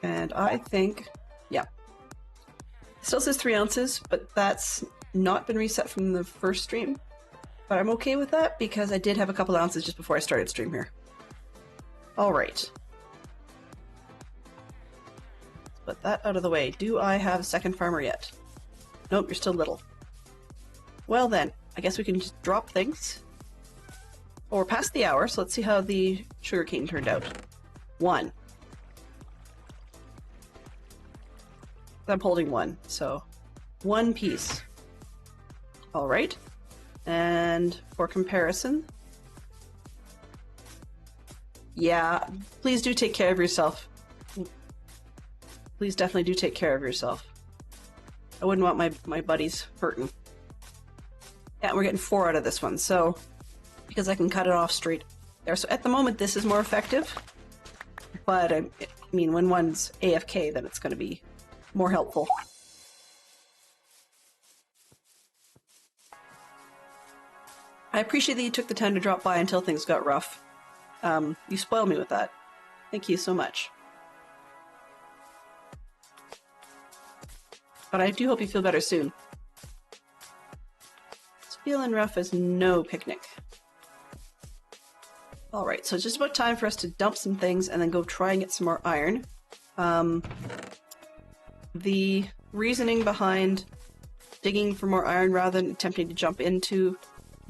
And I think, yeah. It still says 3 ounces, but that's not been reset from the first stream. But I'm okay with that because I did have a couple ounces just before I started stream here. Alright. Put that out of the way. Do I have a second farmer yet? Nope, you're still little. Well then, I guess we can just drop things. Well, we're past the hour, so let's see how the sugarcane turned out. 1. I'm holding 1, so 1 piece. Alright. And for comparison... Yeah, please do take care of yourself. Please definitely do take care of yourself. I wouldn't want my buddies hurting. Yeah, we're getting 4 out of this one, so... Because I can cut it off straight there. So at the moment, this is more effective. But, I mean, when one's AFK, then it's going to be more helpful. I appreciate that you took the time to drop by until things got rough. You spoiled me with that. Thank you so much. But I do hope you feel better soon. Feeling rough is no picnic. Alright, so it's just about time for us to dump some things and then go try and get some more iron. The reasoning behind digging for more iron rather than attempting to jump into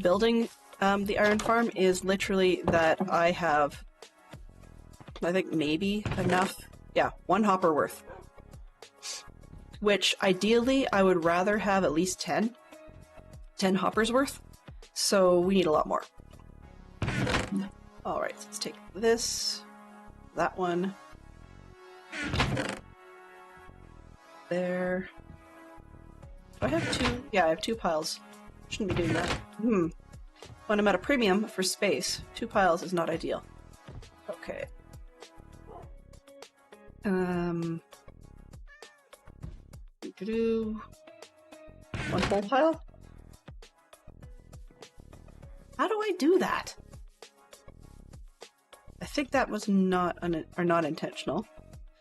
building the iron farm is literally that I have, I think maybe enough, yeah, 1 hopper worth. Which ideally I would rather have at least 10 hoppers worth, so we need a lot more. Alright, let's take this, that one, there. Do I have 2? Yeah, I have 2 piles. Shouldn't be doing that. When I'm at a premium for space, 2 piles is not ideal. Okay. 1 whole pile? How do I do that? I think that was not intentional.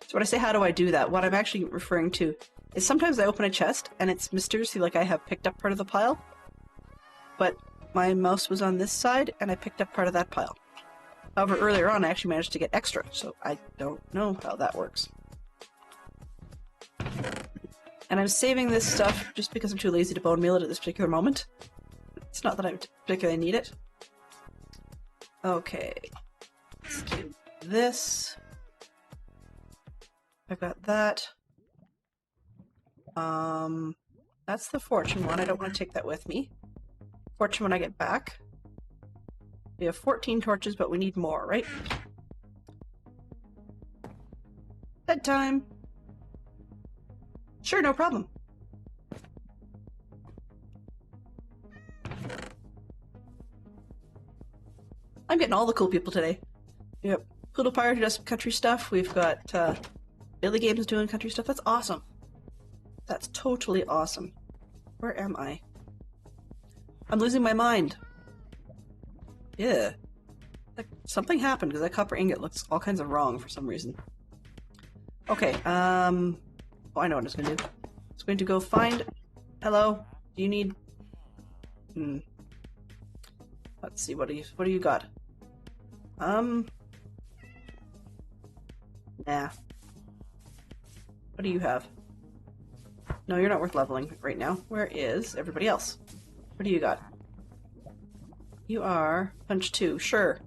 So when I say how do I do that, what I'm actually referring to is sometimes I open a chest and it's mysteriously like I have picked up part of the pile, but my mouse was on this side and I picked up part of that pile. However, earlier on I actually managed to get extra, so I don't know how that works. And I'm saving this stuff just because I'm too lazy to bone meal it at this particular moment. It's not that I particularly need it. Okay. Let's do this. I've got that. That's the fortune one. I don't want to take that with me. Fortune when I get back. We have 14 torches, but we need more, right? Bedtime! Sure, no problem. I'm getting all the cool people today. Yep. Poodle Pirate who does some country stuff. We've got Billy Games doing country stuff. That's awesome. That's totally awesome. Where am I? I'm losing my mind. Yeah. Like, something happened because that copper ingot looks all kinds of wrong for some reason. Okay, oh, I know what it's going to do. It's going to go find... Hello? Do you need... Let's see, what do you got? Nah. What do you have? No, you're not worth leveling right now. Where is everybody else? What do you got? You are punch 2, sure.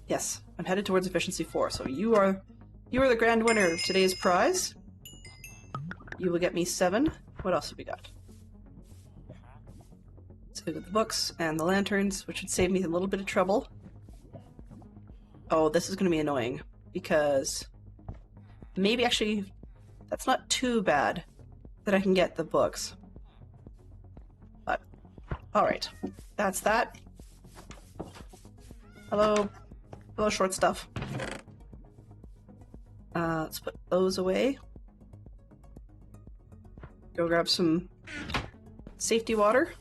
Yes, I'm headed towards efficiency 4, so you are the grand winner of today's prize. You will get me 7. What else have we got? So we got the books and the lanterns, which would save me a little bit of trouble. Oh, this is going to be annoying, because maybe actually that's not too bad that I can get the books. But, alright. That's that. Hello. Hello, short stuff. Let's put those away. Go grab some safety water.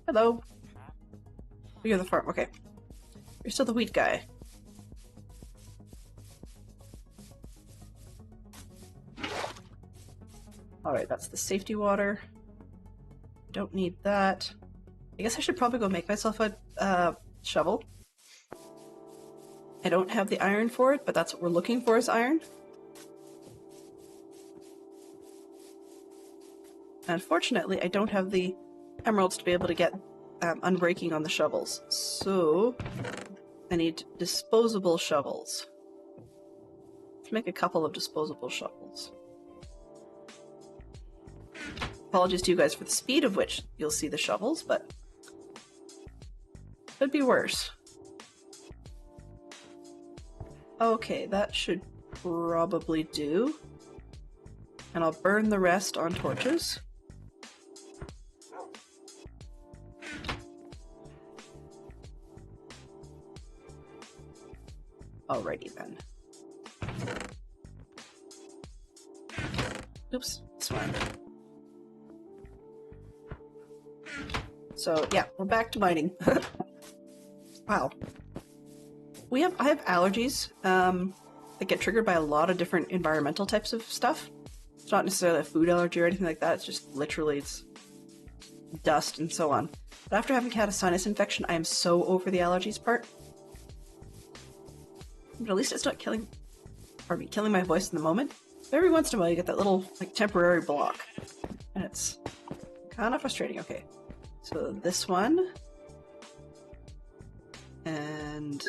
Hello. You're the farm. Okay. You're still the wheat guy. Alright, that's the safety water. Don't need that. I guess I should probably go make myself a shovel. I don't have the iron for it, but that's what we're looking for is iron. Unfortunately, I don't have the emeralds to be able to get unbreaking on the shovels. So, I need disposable shovels. Let's make a couple of disposable shovels. Apologies to you guys for the speed of which you'll see the shovels, but could be worse. Okay, that should probably do. And I'll burn the rest on torches. Alrighty then. Oops, this one. So yeah, we're back to mining. Wow. I have allergies that get triggered by a lot of different environmental types of stuff. It's not necessarily a food allergy or anything like that, it's just literally it's dust and so on. But after having had a sinus infection, I am so over the allergies part. But at least it's not killing my voice in the moment. But every once in a while you get that little like temporary block. And it's kind of frustrating. Okay. So this one. And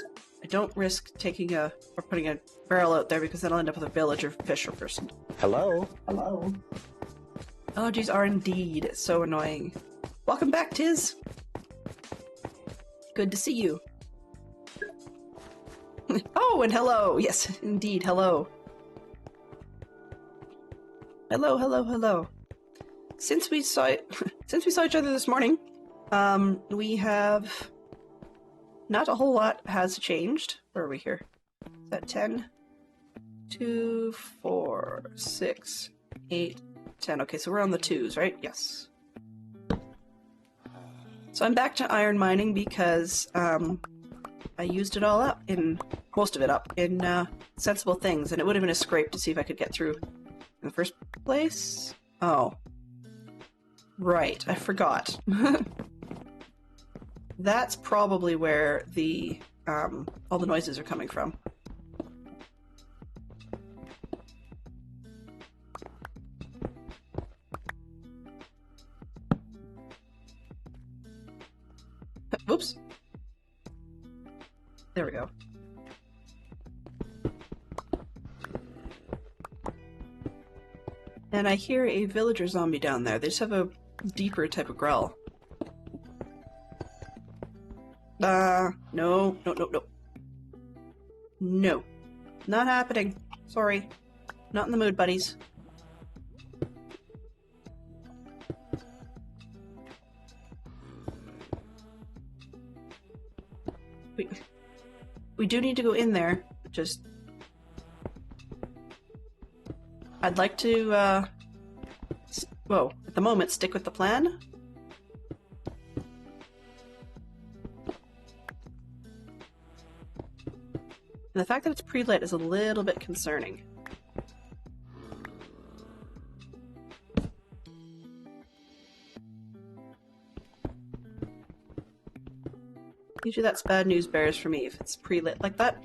I don't risk taking or putting a barrel out there because then I'll end up with a villager fisher person. Hello? Hello. Allergies are indeed so annoying. Welcome back, Tiz! Good to see you. Oh, and hello! Yes, indeed, hello. Hello, hello, hello. Since we saw each other this morning, we have... Not a whole lot has changed. Where are we here? Is that 10? 2, 4, 6, 8, 10. Okay, so we're on the 2s, right? Yes. So I'm back to iron mining because I used it all up in... most of it up in sensible things, and it would have been a scrape to see if I could get through in the first place. Oh. Right, I forgot. That's probably where the all the noises are coming from. Oops. There we go. And I hear a villager zombie down there. They just have a deeper type of growl. No. No. Not happening. Sorry. Not in the mood, buddies. We do need to go in there. Just... I'd like to, well, at the moment, stick with the plan. And the fact that it's pre-lit is a little bit concerning. Usually that's bad news bears for me if it's pre-lit like that.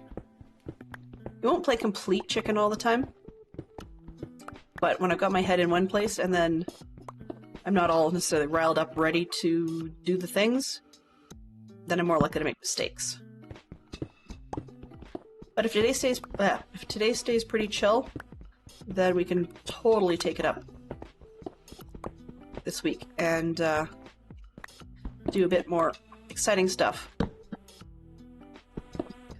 You won't play complete chicken all the time. But when I've got my head in one place and then I'm not all necessarily riled up ready to do the things, then I'm more likely to make mistakes. But if today stays pretty chill, then we can totally take it up. this week and do a bit more exciting stuff.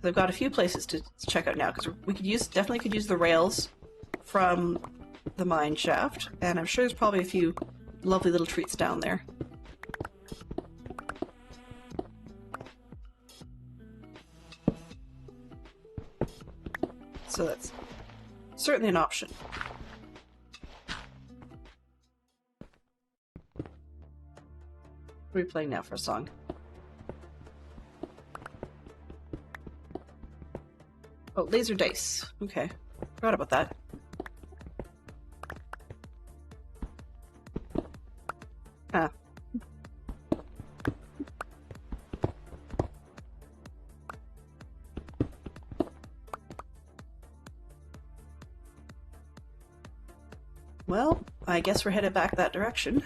I've got a few places to check out now because we could definitely could use the rails from the mine shaft, and I'm sure there's probably a few lovely little treats down there. So that's certainly an option. What are we playing now for a song? Oh, laser dice. Okay. Forgot about that. Ah. Well, I guess we're headed back that direction.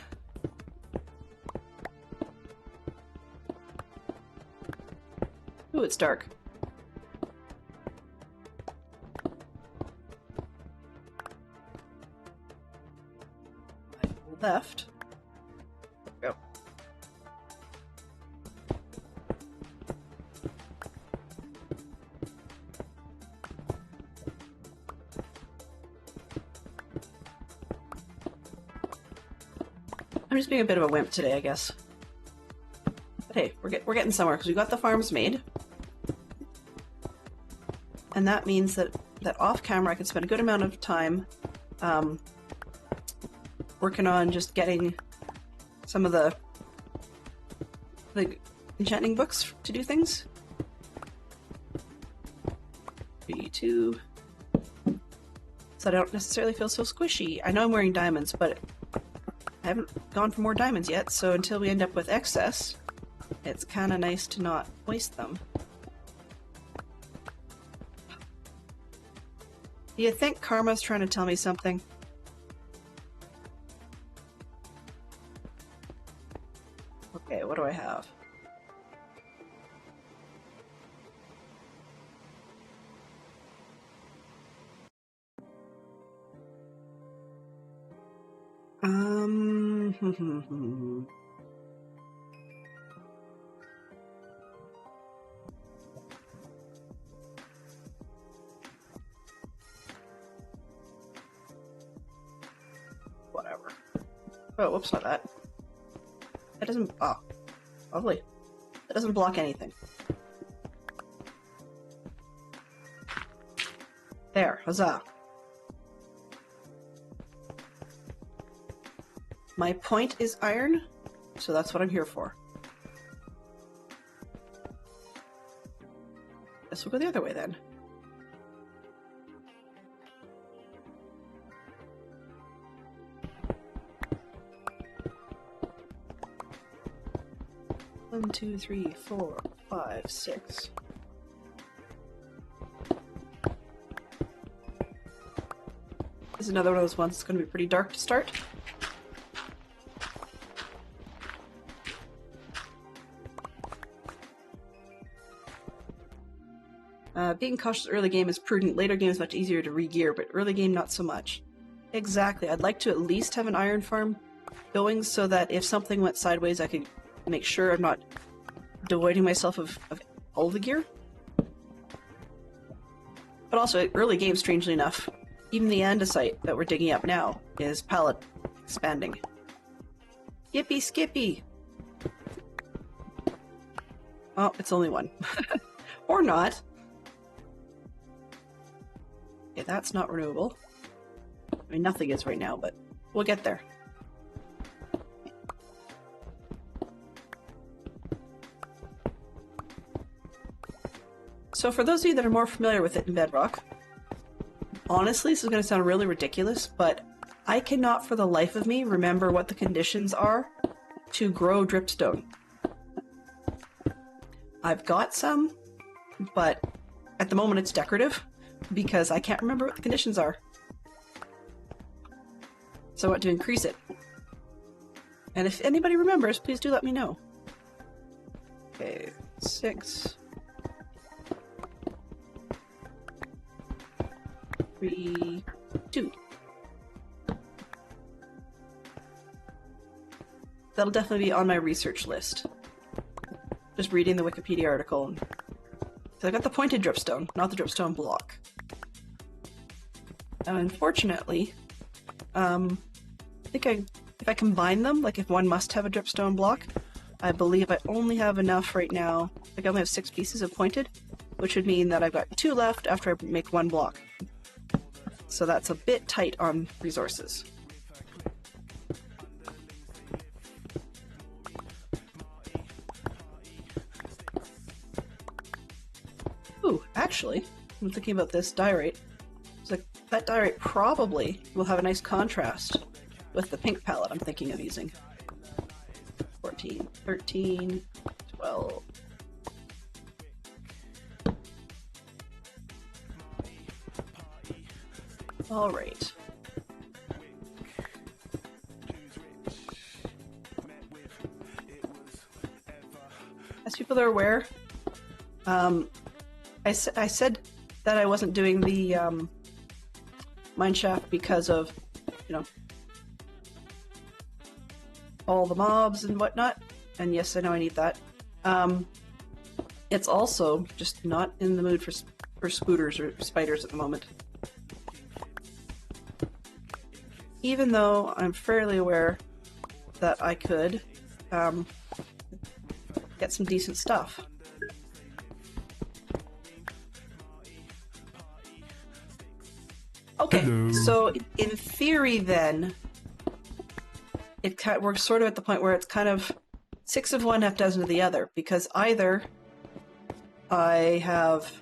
Ooh, it's dark. Left. There we go. I'm just being a bit of a wimp today, I guess. But hey, we're getting somewhere because we got the farms made, and that means that off camera I can spend a good amount of time working on just getting some of the enchanting books to do things. 3, 2. So I don't necessarily feel so squishy. I know I'm wearing diamonds, but I haven't gone for more diamonds yet, so until we end up with excess, it's kind of nice to not waste them. Do you think karma's trying to tell me something? Okay, what do I have? Whatever. Oh, whoops, not that. That doesn't... Oh, lovely. That doesn't block anything. There, huzzah. My point is iron, so that's what I'm here for. Guess we'll go the other way then. One, 2, 3, 4, 5, 6. This is another one of those ones that's going to be pretty dark to start. Being cautious early game is prudent. Later game is much easier to re-gear, but early game not so much. Exactly. I'd like to at least have an iron farm going so that if something went sideways, I could make sure I'm not devoiding myself of all the gear. But also, early game, strangely enough, even the andesite that we're digging up now is palette expanding. Yippee skippy! Oh, it's only one. Or not. Okay, that's not renewable. I mean, nothing is right now, but we'll get there. So for those of you that are more familiar with it in Bedrock, honestly, this is going to sound really ridiculous, but I cannot for the life of me remember what the conditions are to grow dripstone. I've got some, but at the moment it's decorative because I can't remember what the conditions are. So I want to increase it. And if anybody remembers, please do let me know. Okay, 6. 3, 2. that'll definitely be on my research list. Just reading the Wikipedia article. So I got the pointed dripstone, not the dripstone block. And unfortunately, I think if I combine them, like if one must have a dripstone block, I believe I only have enough right now. Like I only have 6 pieces of pointed, which would mean that I've got 2 left after I make 1 block. So that's a bit tight on resources. Ooh, actually, I'm thinking about this diorite. It's like that diorite probably will have a nice contrast with the pink palette I'm thinking of using. 14, 13, 12. All right. As people are aware, I said that I wasn't doing the mineshaft because of, you know, all the mobs and whatnot. And yes, I know I need that. It's also just not in the mood for spooters or spiders at the moment. Even though I'm fairly aware that I could get some decent stuff. Okay, hello. So in theory then, we're sort of at the point where it's kind of 6 of one, half dozen of the other, because either I have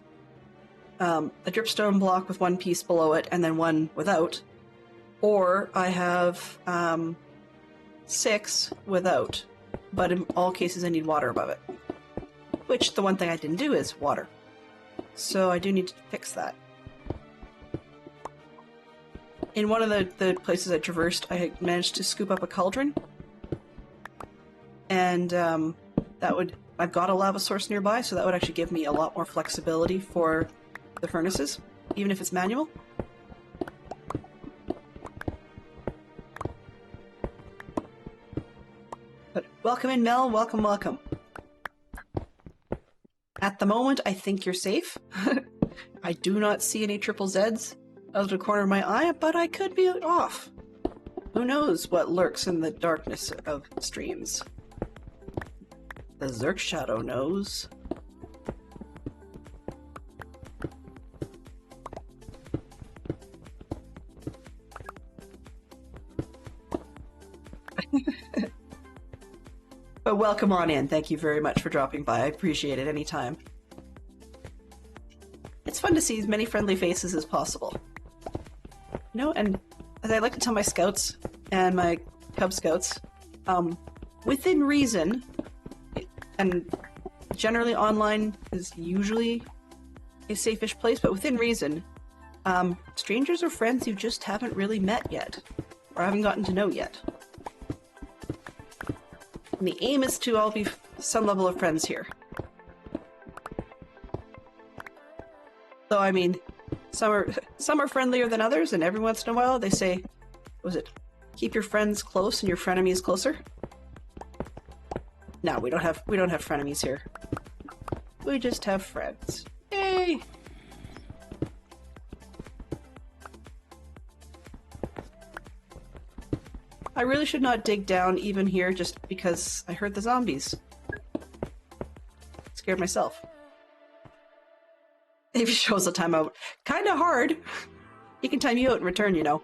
a dripstone block with 1 piece below it and then 1 without, or I have 6 without, but in all cases I need water above it. Which the one thing I didn't do is water. So I do need to fix that. In one of the places I traversed, I managed to scoop up a cauldron. And I've got a lava source nearby, so that would actually give me a lot more flexibility for the furnaces, even if it's manual. But welcome in, Mel. Welcome, welcome. At the moment, I think you're safe. I do not see any triple Zs out of the corner of my eye, but I could be off. Who knows what lurks in the darkness of streams? The Zerk Shadow knows. But welcome on in. Thank you very much for dropping by. I appreciate it anytime. It's fun to see as many friendly faces as possible. You know, and as I like to tell my scouts and my Cub Scouts, within reason, and generally online is usually a safe-ish place, but within reason, strangers are friends you just haven't really met yet, or haven't gotten to know yet. And the aim is to all be some level of friends here. So, I mean, some are friendlier than others, and every once in a while they say, what was it, keep your friends close and your frenemies closer? No, we don't have frenemies here. We just have friends. Yay! I really should not dig down even here just because I heard the zombies. Scared myself. If he shows a timeout. Kinda hard. He can time you out in return, you know.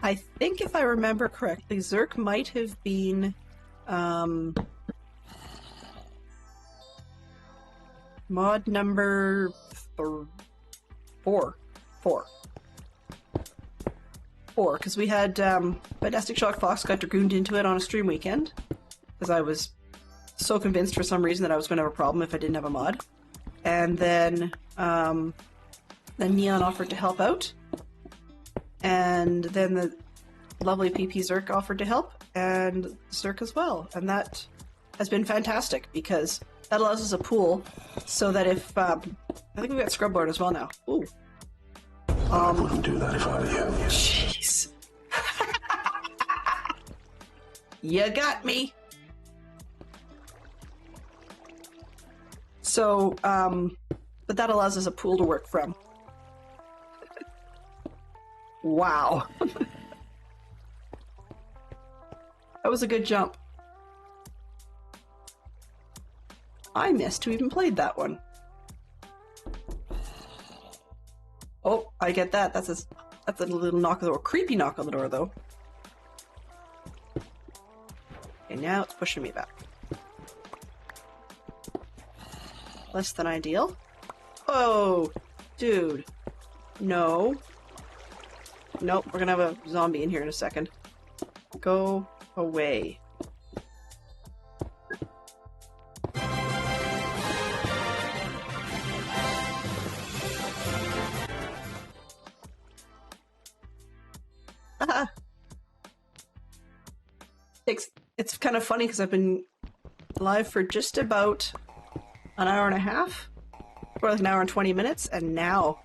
I think if I remember correctly, Zerk might have been mod number 4, because we had Fantastic Shock Fox got dragooned into it on a stream weekend, because I was so convinced for some reason that I was going to have a problem if I didn't have a mod. And then Neon offered to help out, and then the lovely PP Zerk offered to help, and Zerk as well, and that has been fantastic because that allows us a pool so that if I think we've got Scrub Lord as well now. Ooh. I wouldn't do that if I were you. Jeez. You got me! So, but that allows us a pool to work from. Wow. That was a good jump. I missed who even played that one. Oh, I get that. That's a little knock on the door. Creepy knock on the door, though. Okay, now it's pushing me back. Less than ideal. Oh, dude. No. Nope, we're gonna have a zombie in here in a second. Go away. It's kind of funny because I've been live for just about an hour and a half, or like an hour and 20 minutes, and now,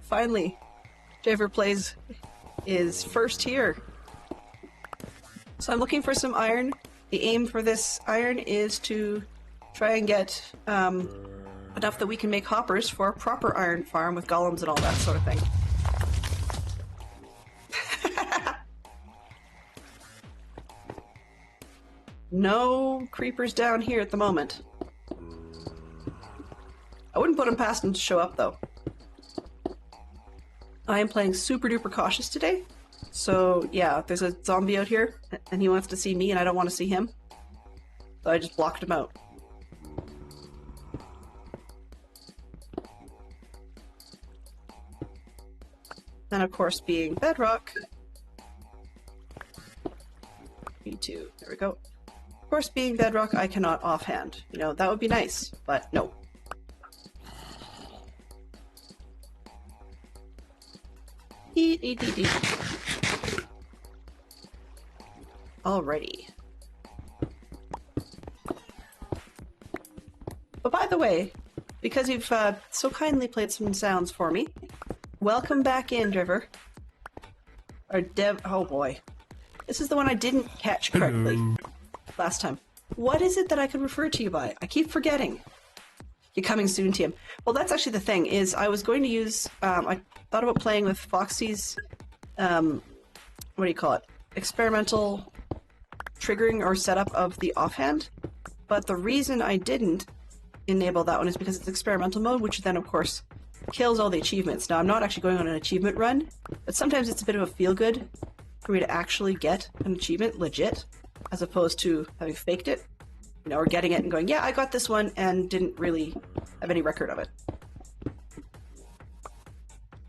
finally, Javer Plays is first here. So I'm looking for some iron. The aim for this iron is to try and get enough that we can make hoppers for a proper iron farm with golems and all that sort of thing. No creepers down here at the moment. I wouldn't put them past them to show up, though. I am playing super duper cautious today. So, yeah, there's a zombie out here, and he wants to see me, and I don't want to see him. So I just blocked him out. And of course, being Bedrock... Me too. There we go. Of course, being Bedrock, I cannot offhand. You know, that would be nice, but no. Eat, eat, eat, eat. Alrighty. But by the way, because you've so kindly played some sounds for me, welcome back in, Driver. Or Dev... Oh boy. This is the one I didn't catch correctly last time. What is it that I could refer to you by? I keep forgetting. You're coming soon, TM. Well, that's actually the thing, is I was going to use... I thought about playing with Foxy's... what do you call it? Experimental triggering or setup of the offhand. But the reason I didn't enable that one is because it's experimental mode, which then, of course, kills all the achievements. Now, I'm not actually going on an achievement run, but sometimes it's a bit of a feel-good for me to actually get an achievement legit, as opposed to having faked it, you know, or getting it and going, yeah, I got this one, and didn't really have any record of it.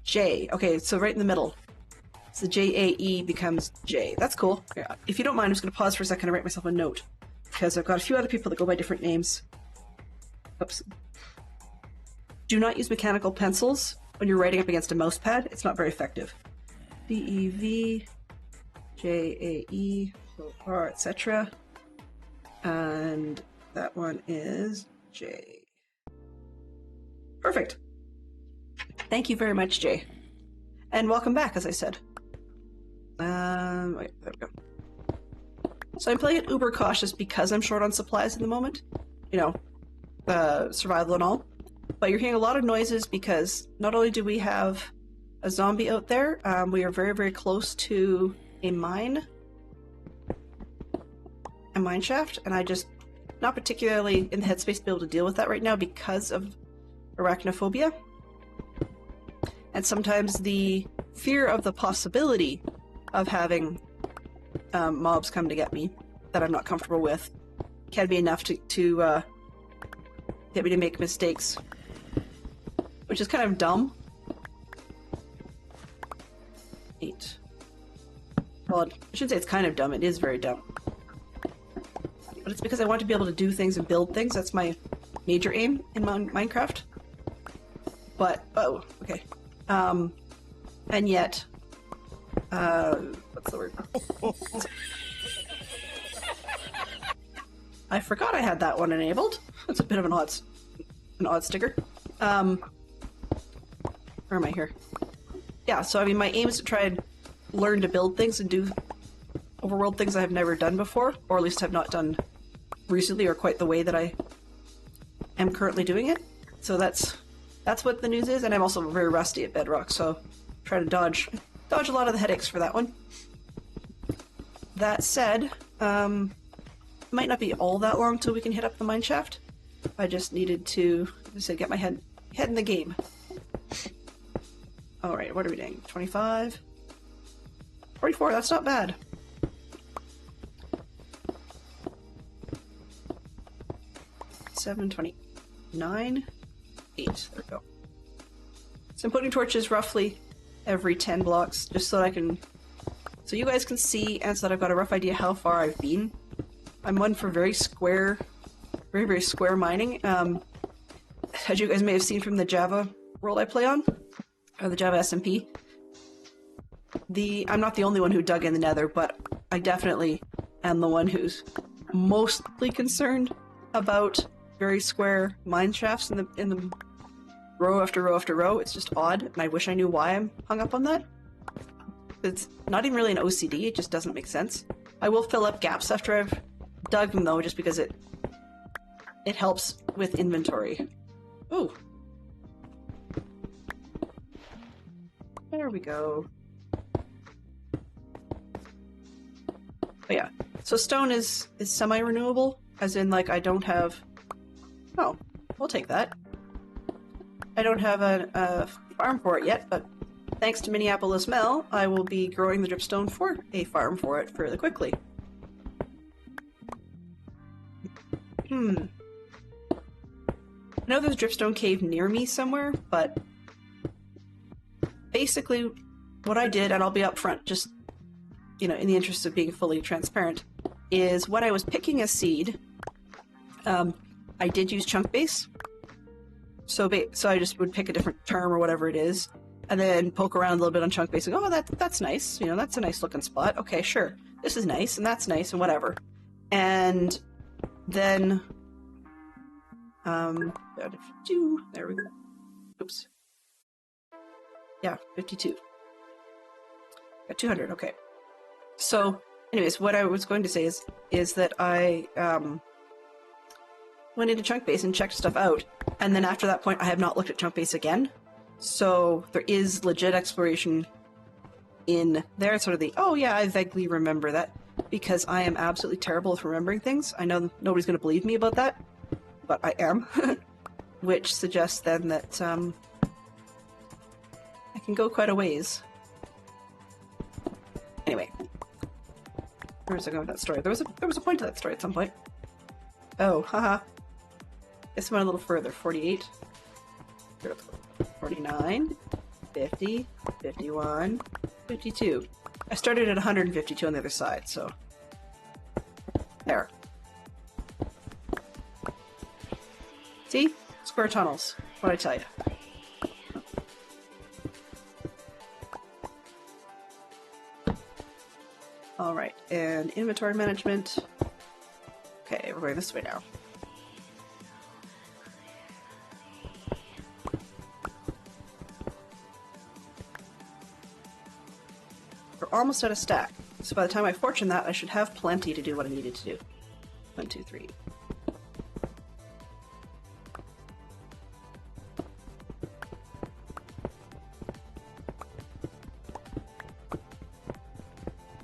J. Okay, so right in the middle. So J-A-E becomes J. That's cool. Yeah. If you don't mind, I'm just going to pause for a second and write myself a note, because I've got a few other people that go by different names. Oops. Do not use mechanical pencils when you're writing up against a mouse pad. It's not very effective. B-E-V... J-A-E, R, etc. And that one is J. Perfect. Thank you very much, Jay. And welcome back, as I said. Wait, there we go. So I'm playing it uber cautious because I'm short on supplies at the moment. You know, survival and all. But you're hearing a lot of noises because not only do we have a zombie out there, we are very, very close to a mine shaft, and I just not particularly in the headspace to be able to deal with that right now because of arachnophobia. And sometimes the fear of the possibility of having mobs come to get me that I'm not comfortable with can be enough to get me to make mistakes, which is kind of dumb. 8. Well, I shouldn't say it's kind of dumb, it is very dumb. But it's because I want to be able to do things and build things. That's my major aim in Minecraft. But, oh, okay. And yet, what's the word? I forgot I had that one enabled. That's a bit of an odd sticker. Where am I here? Yeah, so I mean, my aim is to try and learn to build things and do... overworld things I have never done before, or at least have not done recently or quite the way that I am currently doing it. So that's what the news is, and I'm also very rusty at Bedrock, so try to dodge a lot of the headaches for that one. That said, it might not be all that long till we can hit up the mine shaft. I just needed to, as I said, get my head in the game. Alright, what are we doing? 25? 44, that's not bad. Seven, 29, 8, there we go. So I'm putting torches roughly every 10 blocks, just so that I can, so you guys can see, and so that I've got a rough idea how far I've been. I'm one for very square, very square mining. As you guys may have seen from the Java world I play on, or the Java SMP, I'm not the only one who dug in the Nether, but I definitely am the one who's mostly concerned about very square mine shafts in the row after row after row. It's just odd, and I wish I knew why I'm hung up on that. It's not even really an OCD, it just doesn't make sense. I will fill up gaps after I've dug them though, just because it helps with inventory. Ooh. There we go. Oh yeah. So stone is semi-renewable, as in like I don't have... Oh, we'll take that. I don't have a farm for it yet, but thanks to Minneapolis Mel, I will be growing the dripstone for a farm for it fairly quickly. I know there's a dripstone cave near me somewhere, but basically what I did, and I'll be upfront, just, you know, in the interest of being fully transparent, is when I was picking a seed, I did use chunk base. So I just would pick a different term or whatever it is, and then poke around a little bit on chunk base and go, oh, that's nice, you know, that's a nice looking spot. Okay, sure, this is nice, and that's nice, and whatever. And then, there we go. Oops. Yeah, 52. Got 200, okay. So, anyways, what I was going to say is that I, went into chunk base and checked stuff out, and then after that point I have not looked at chunk base again. So there is legit exploration in there. It's sort of the, oh yeah, I vaguely remember that, because I am absolutely terrible with remembering things. I know nobody's going to believe me about that, but I am. Which suggests then that I can go quite a ways. Anyway, where was I going with that story? There was a point to that story at some point. Oh, haha. This went a little further. 48, 49, 50, 51, 52. I started at 152 on the other side, so there. See? Square tunnels. What'd I tell you? Alright, and inventory management. Okay, we're going this way now. We're almost at a stack, so by the time I fortune that, I should have plenty to do what I needed to do. 1, 2, 3.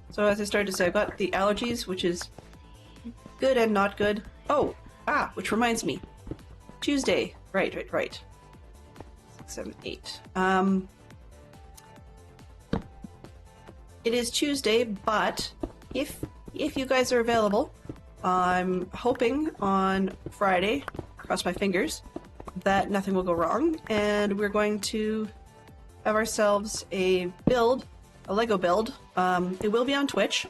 So as I started to say, I've got the allergies, which is good and not good. Oh, which reminds me. Tuesday. Right. 6, 7, 8. It is Tuesday, but if you guys are available, I'm hoping on Friday, cross my fingers, that nothing will go wrong, and we're going to have ourselves a build, a Lego build. It will be on Twitch.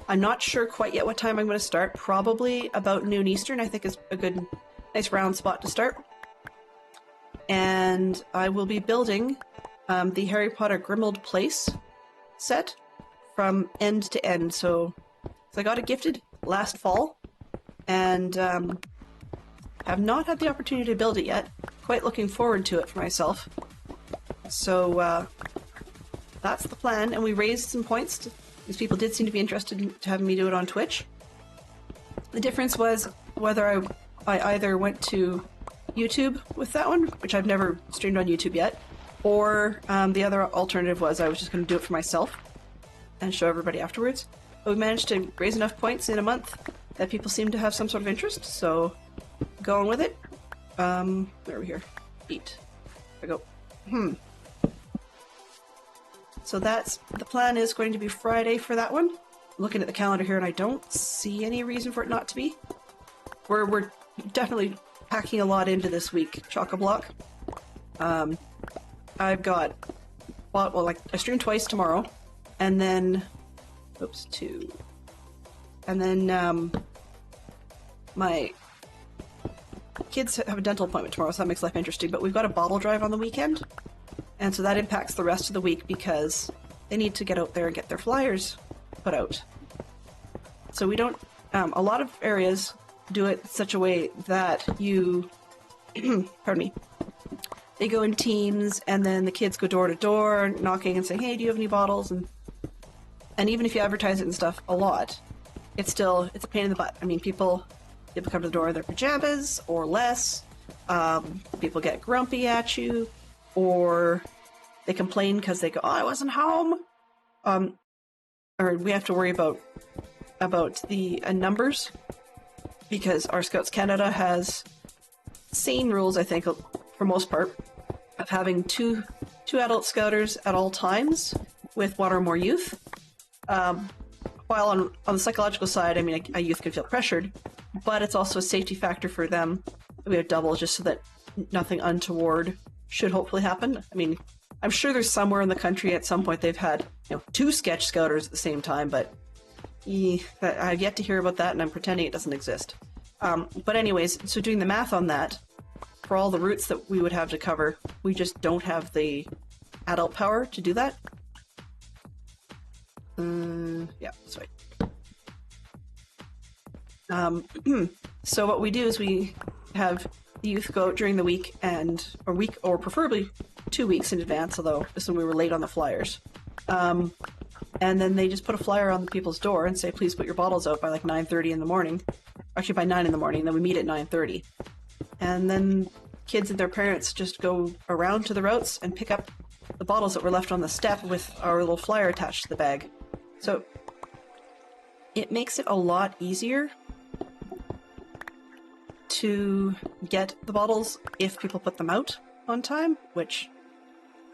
I'm not sure quite yet what time I'm going to start. Probably about noon Eastern, I think is a good, nice round spot to start. And I will be building the Harry Potter Grimmauld Place set from end to end. So I got it gifted last fall, and have not had the opportunity to build it yet. Quite looking forward to it for myself. So that's the plan, and we raised some points these people did seem to be interested in having me do it on Twitch. The difference was whether I either went to YouTube with that one, which I've never streamed on YouTube yet, or the other alternative was I was just going to do it for myself and show everybody afterwards. But we managed to raise enough points in a month that people seem to have some sort of interest, so going with it. Where are we here? Eat. There we go. So that's, the plan is going to be Friday for that one. Looking at the calendar here, and I don't see any reason for it not to be. We're definitely packing a lot into this week. Chock-a-block. I've got, well, like, I stream twice tomorrow, and then, oops, 2. And then, my kids have a dental appointment tomorrow, so that makes life interesting, but we've got a bottle drive on the weekend, and so that impacts the rest of the week because they need to get out there and get their flyers put out. So we don't, a lot of areas do it such a way that you, pardon me, they go in teams, and then the kids go door to door knocking and saying, hey, do you have any bottles? And even if you advertise it and stuff a lot, it's still, it's a pain in the butt. I mean, people come to the door in their pajamas or less. People get grumpy at you, or they complain because they go, oh, I wasn't home. Or we have to worry about the numbers, because our Scouts Canada has sane rules, I think, for most part, of having two adult scouters at all times with one or more youth. While on the psychological side, I mean, a youth can feel pressured, but it's also a safety factor for them. We have double just so that nothing untoward should hopefully happen. I mean, I'm sure there's somewhere in the country at some point they've had, 2 sketch scouters at the same time, but I've yet to hear about that, and I'm pretending it doesn't exist. But anyways, so doing the math on that, for all the routes that we would have to cover, we just don't have the adult power to do that. Yeah, that's right. So what we do is we have the youth go out during the week, or preferably 2 weeks in advance, although this one we were late on the flyers. And then they just put a flyer on the people's door and say, please put your bottles out by like 9:30 in the morning. Actually, by 9 in the morning, then we meet at 9:30. And then kids and their parents just go around to the routes and pick up the bottles that were left on the step with our little flyer attached to the bag. So it makes it a lot easier to get the bottles if people put them out on time, which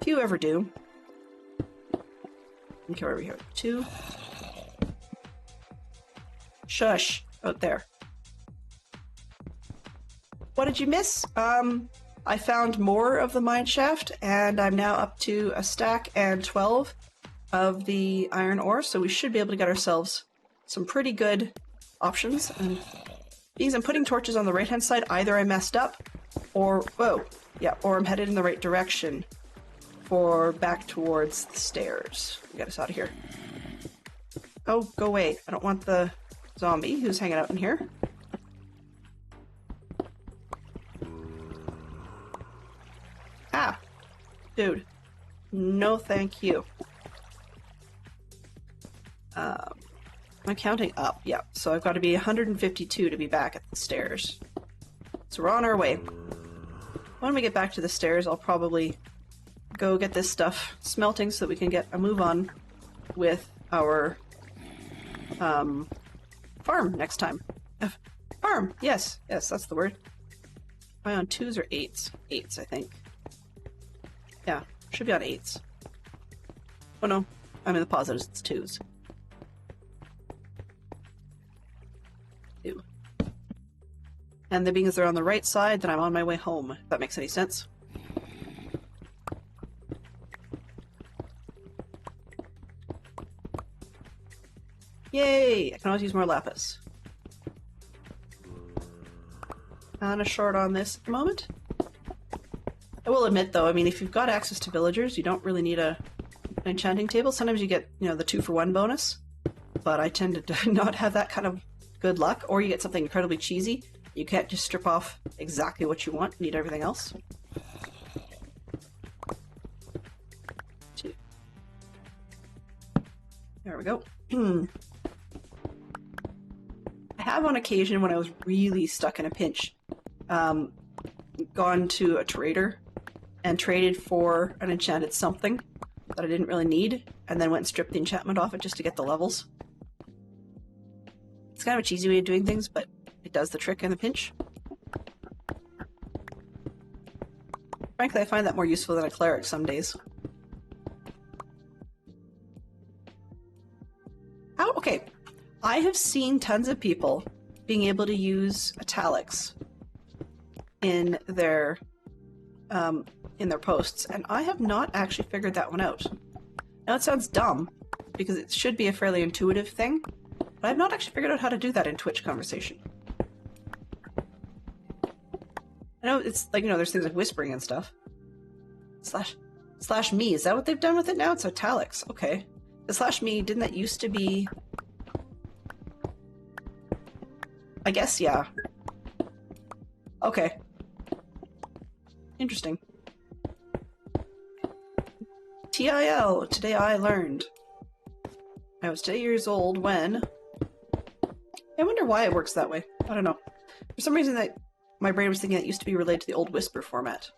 few ever do. Okay, where are we here? 2. Shush. Out there. What did you miss? I found more of the mine shaft, and I'm now up to a stack and 12 of the iron ore, so we should be able to get ourselves some pretty good options. And because I'm putting torches on the right-hand side, either I messed up, or I'm headed in the right direction for back towards the stairs. Get us out of here. Oh, go away. I don't want the zombie who's hanging out in here. Ah! Dude. No thank you. I'm counting up, yeah. So I've got to be 152 to be back at the stairs. So we're on our way. When we get back to the stairs, I'll probably go get this stuff smelting so that we can get a move on with our farm next time. Farm! Yes, that's the word. Am I on 2s or 8s? 8s, I think. Yeah, should be on 8s. Oh no, I'm in the positives, it's 2s. 2. And being as they're on the right side, then I'm on my way home, if that makes any sense. Yay! I can always use more lapis. Kinda short on this at the moment. I will admit, though, I mean, if you've got access to villagers, you don't really need an enchanting table. Sometimes you get, the 2-for-1 bonus, but I tend to not have that kind of good luck, or you get something incredibly cheesy. You can't just strip off exactly what you want, you need everything else. 2. There we go. I have on occasion when I was really stuck in a pinch, gone to a trader and traded for an enchanted something that I didn't really need, and then went and stripped the enchantment off it just to get the levels. It's kind of a cheesy way of doing things, but it does the trick in a pinch. Frankly, I find that more useful than a cleric some days. Oh, okay. I have seen tons of people being able to use italics in their posts, and I have not actually figured that one out. Now it sounds dumb, because it should be a fairly intuitive thing, but I've not actually figured out how to do that in Twitch conversation. I know it's like, you know, there's things like whispering and stuff. Slash me, is that what they've done with it now? It's italics, okay. The slash me, didn't that used to be... I guess, yeah. Okay. Interesting. TIL, today I learned. I was 8 years old when... I wonder why it works that way. I don't know. For some reason that my brain was thinking it used to be related to the old Whisper format.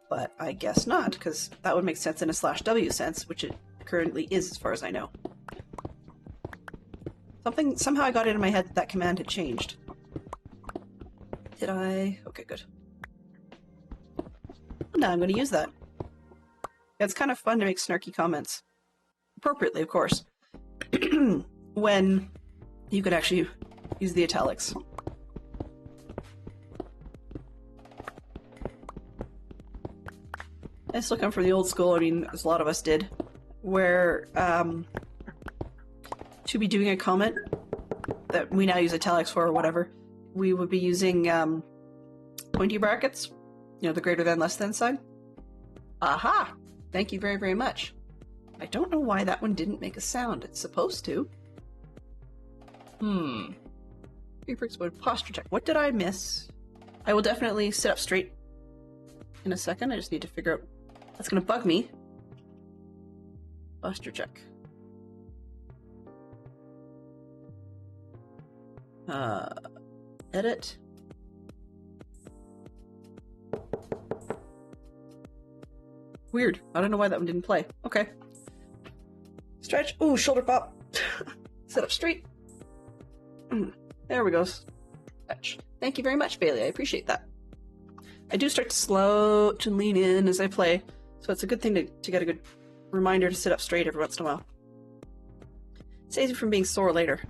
But I guess not, because that would make sense in a /W sense, which it currently is as far as I know. Somehow I got it in my head that that command had changed. Did I? Okay, good. Now I'm going to use that. Yeah, it's kind of fun to make snarky comments. Appropriately, of course. When you could actually use the italics. I still come from the old school, I mean, as a lot of us did, where to be doing a comment that we now use italics for or whatever, we would be using pointy brackets, you know, the greater than, less than sign. Aha! Thank you very, very much. I don't know why that one didn't make a sound. It's supposed to. Posture check. What did I miss? I will definitely sit up straight in a second. I just need to figure out... That's going to bug me. Posture check. Edit. Weird. I don't know why that one didn't play. Okay. Stretch. Ooh, shoulder pop. Sit up straight. There we go. Stretch. Thank you very much, Bailey. I appreciate that. I do start to lean in as I play, so it's a good thing to get a good reminder to sit up straight every once in a while. It saves you from being sore later.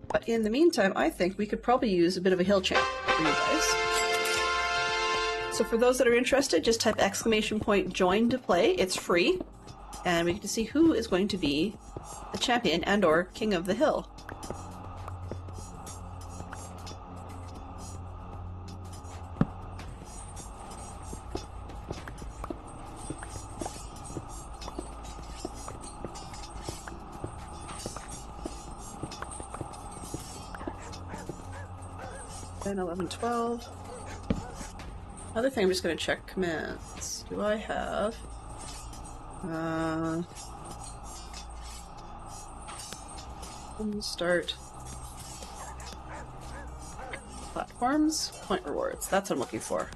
But in the meantime, I think we could probably use a bit of a hill chant for you guys. So for those that are interested, just type !join to play. It's free, and we get to see who is going to be the champion and or king of the hill. Then 11, 12. Other thing, I'm just going to check commands. Do I have... Start. Platforms. Point rewards. That's what I'm looking for.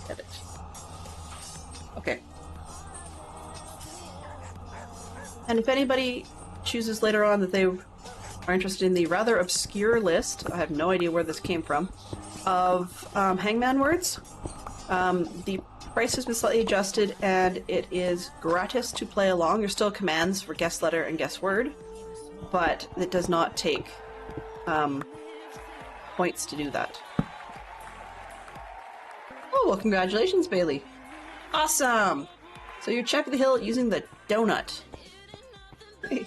Edit. Okay. And if anybody chooses later on that they are interested in the rather obscure list, I have no idea where this came from, of hangman words, the price has been slightly adjusted and it is gratis to play along. There's still commands for guest letter and guest word, but it does not take points to do that. Oh, well, congratulations, Bailey. Awesome! So you're champion of the hill using the donut. Hey.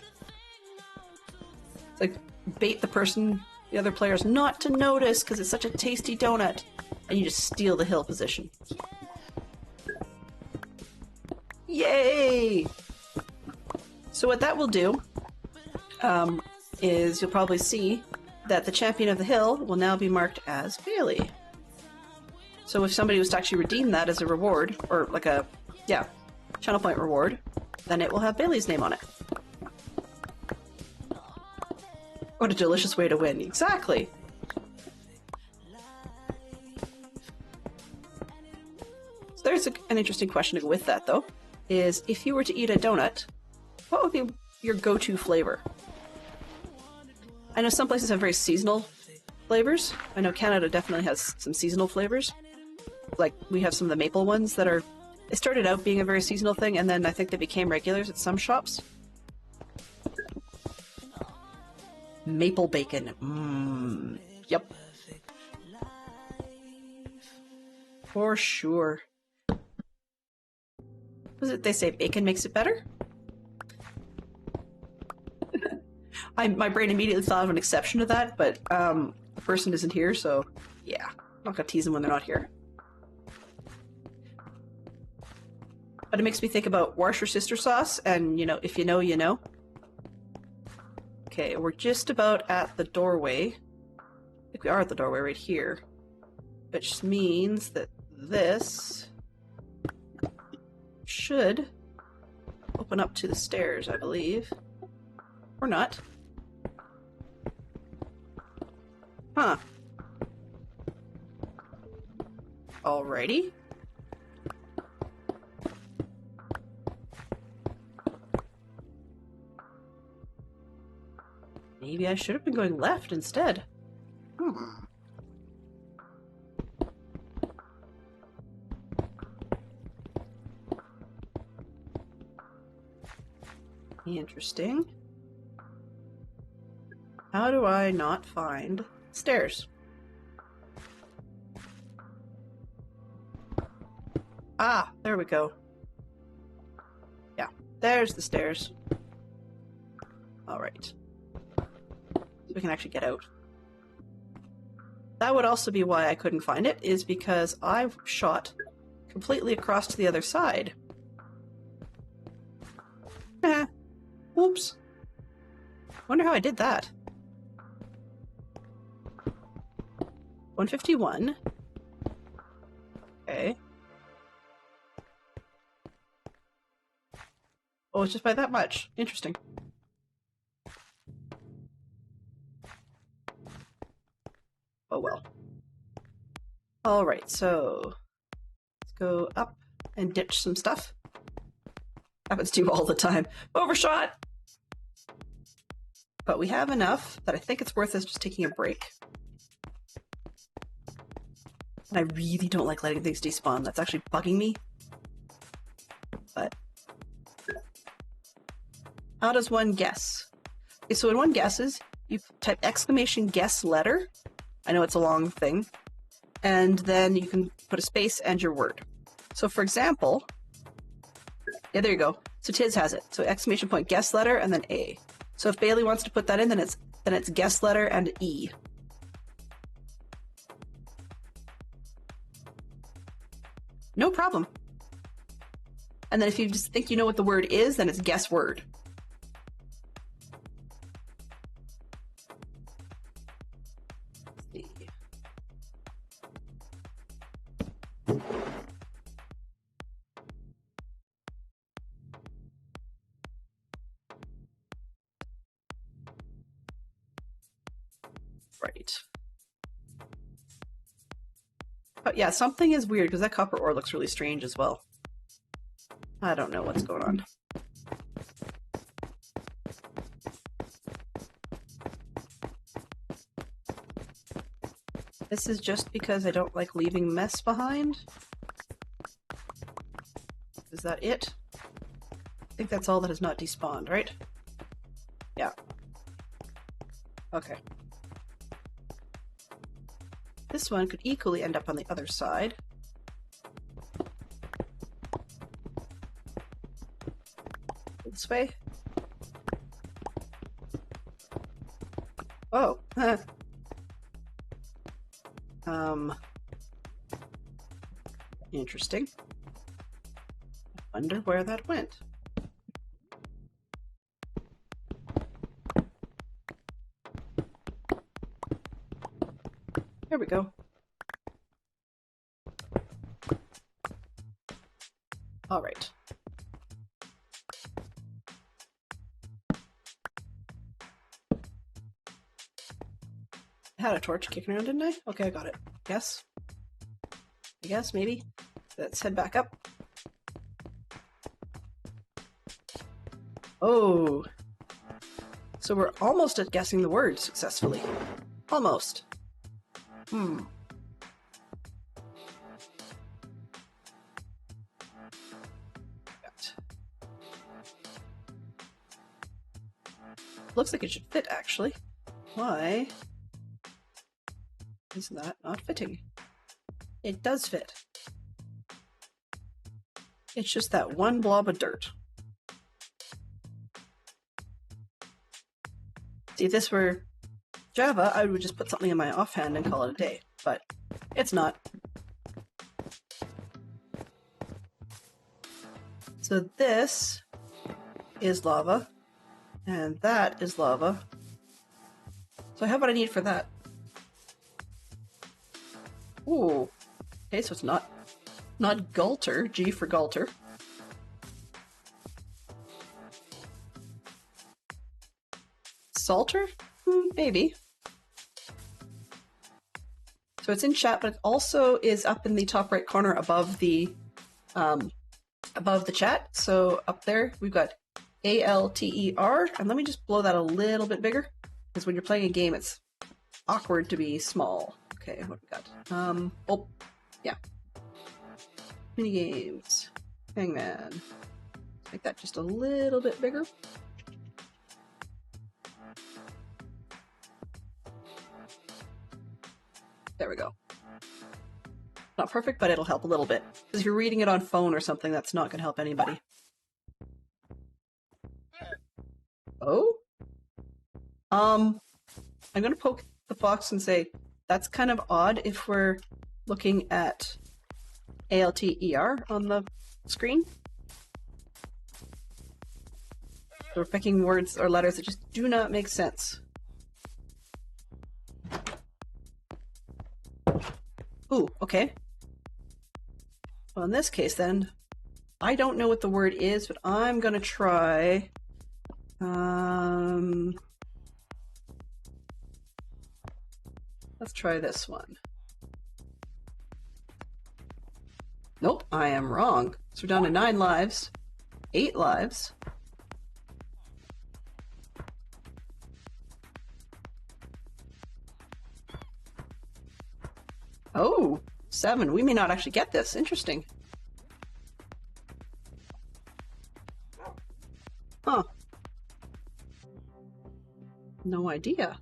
It's like bait the other players not to notice because it's such a tasty donut, and you just steal the hill position. Yay! So what that will do is you'll probably see that the champion of the hill will now be marked as Bailey. So if somebody was to actually redeem that as a reward, or like a, yeah, channel point reward, then it will have Bailey's name on it. What a delicious way to win. Exactly. So there's an interesting question to go with that, though, is if you were to eat a donut, what would be your go-to flavor? I know some places have very seasonal flavors. I know Canada definitely has some seasonal flavors. Like, we have some of the maple ones that are... They started out being a very seasonal thing, and then I think they became regulars at some shops. Maple bacon. Mmm. Yep. For sure. Was it they say bacon makes it better? My brain immediately thought of an exception to that, but the person isn't here, so yeah. I'm not gonna tease them when they're not here. But it makes me think about Worcestershire sauce, and, you know, if you know, you know. Okay, we're just about at the doorway. I think we are at the doorway right here. Which means that this should open up to the stairs, I believe. Or not. Huh. Alrighty. Maybe I should have been going left instead. Interesting. How do I not find stairs? Ah, there we go. Yeah, there's the stairs. Alright. So we can actually get out. That would also be why I couldn't find it, is because I've shot completely across to the other side. Eh. Oops. Wonder how I did that. 151. Okay. Oh, it's just by that much. Interesting. Oh well. Alright, so let's go up and ditch some stuff. Happens to you all the time. Overshot! But we have enough that I think it's worth us just taking a break. And I really don't like letting things despawn. That's actually bugging me. But how does one guess? Okay, so when one guesses, you type exclamation guess letter. I know it's a long thing. And then you can put a space and your word. So for example, yeah, there you go. So Tiz has it. So exclamation point guess letter and then A. So if Bailey wants to put that in, then it's guess letter and E. No problem. And then if you just think you know what the word is, then it's guess word. Let's see. Right. But yeah, something is weird because that copper ore looks really strange as well. I don't know what's going on. This is just because I don't like leaving mess behind? Is that it? I think that's all that has not despawned, right? Yeah. Okay. This one could equally end up on the other side. This way. Oh. Interesting. I wonder where that went. There we go. Alright. I had a torch kicking around, didn't I? Okay, I got it. Yes? I guess, maybe? Let's head back up. Oh! So we're almost at guessing the word successfully. Almost. Looks like it should fit, actually. Why is that not fitting? It does fit. It's just that one blob of dirt. See, if this were Java, I would just put something in my offhand and call it a day, but it's not. So this is lava, and that is lava. So I have what I need for that. Ooh. Okay, so it's not Gulter, G for Gulter. Salter? Maybe. So it's in chat, but it also is up in the top right corner above the chat. So up there we've got ALTER, and let me just blow that a little bit bigger, because when you're playing a game it's awkward to be small. Okay, what we got? Oh, yeah. Mini games. Hangman. Make that just a little bit bigger. There we go. Not perfect, but it'll help a little bit. Because if you're reading it on phone or something, that's not going to help anybody. Oh? I'm going to poke the box and say, that's kind of odd if we're looking at ALTER on the screen. So we're picking words or letters that just do not make sense. Ooh, okay. Well, in this case, then, I don't know what the word is, but I'm going to try... let's try this one. Nope, I am wrong. So we're down to 9 lives. 8 lives. Oh, 7. We may not actually get this. Interesting. Huh. No idea.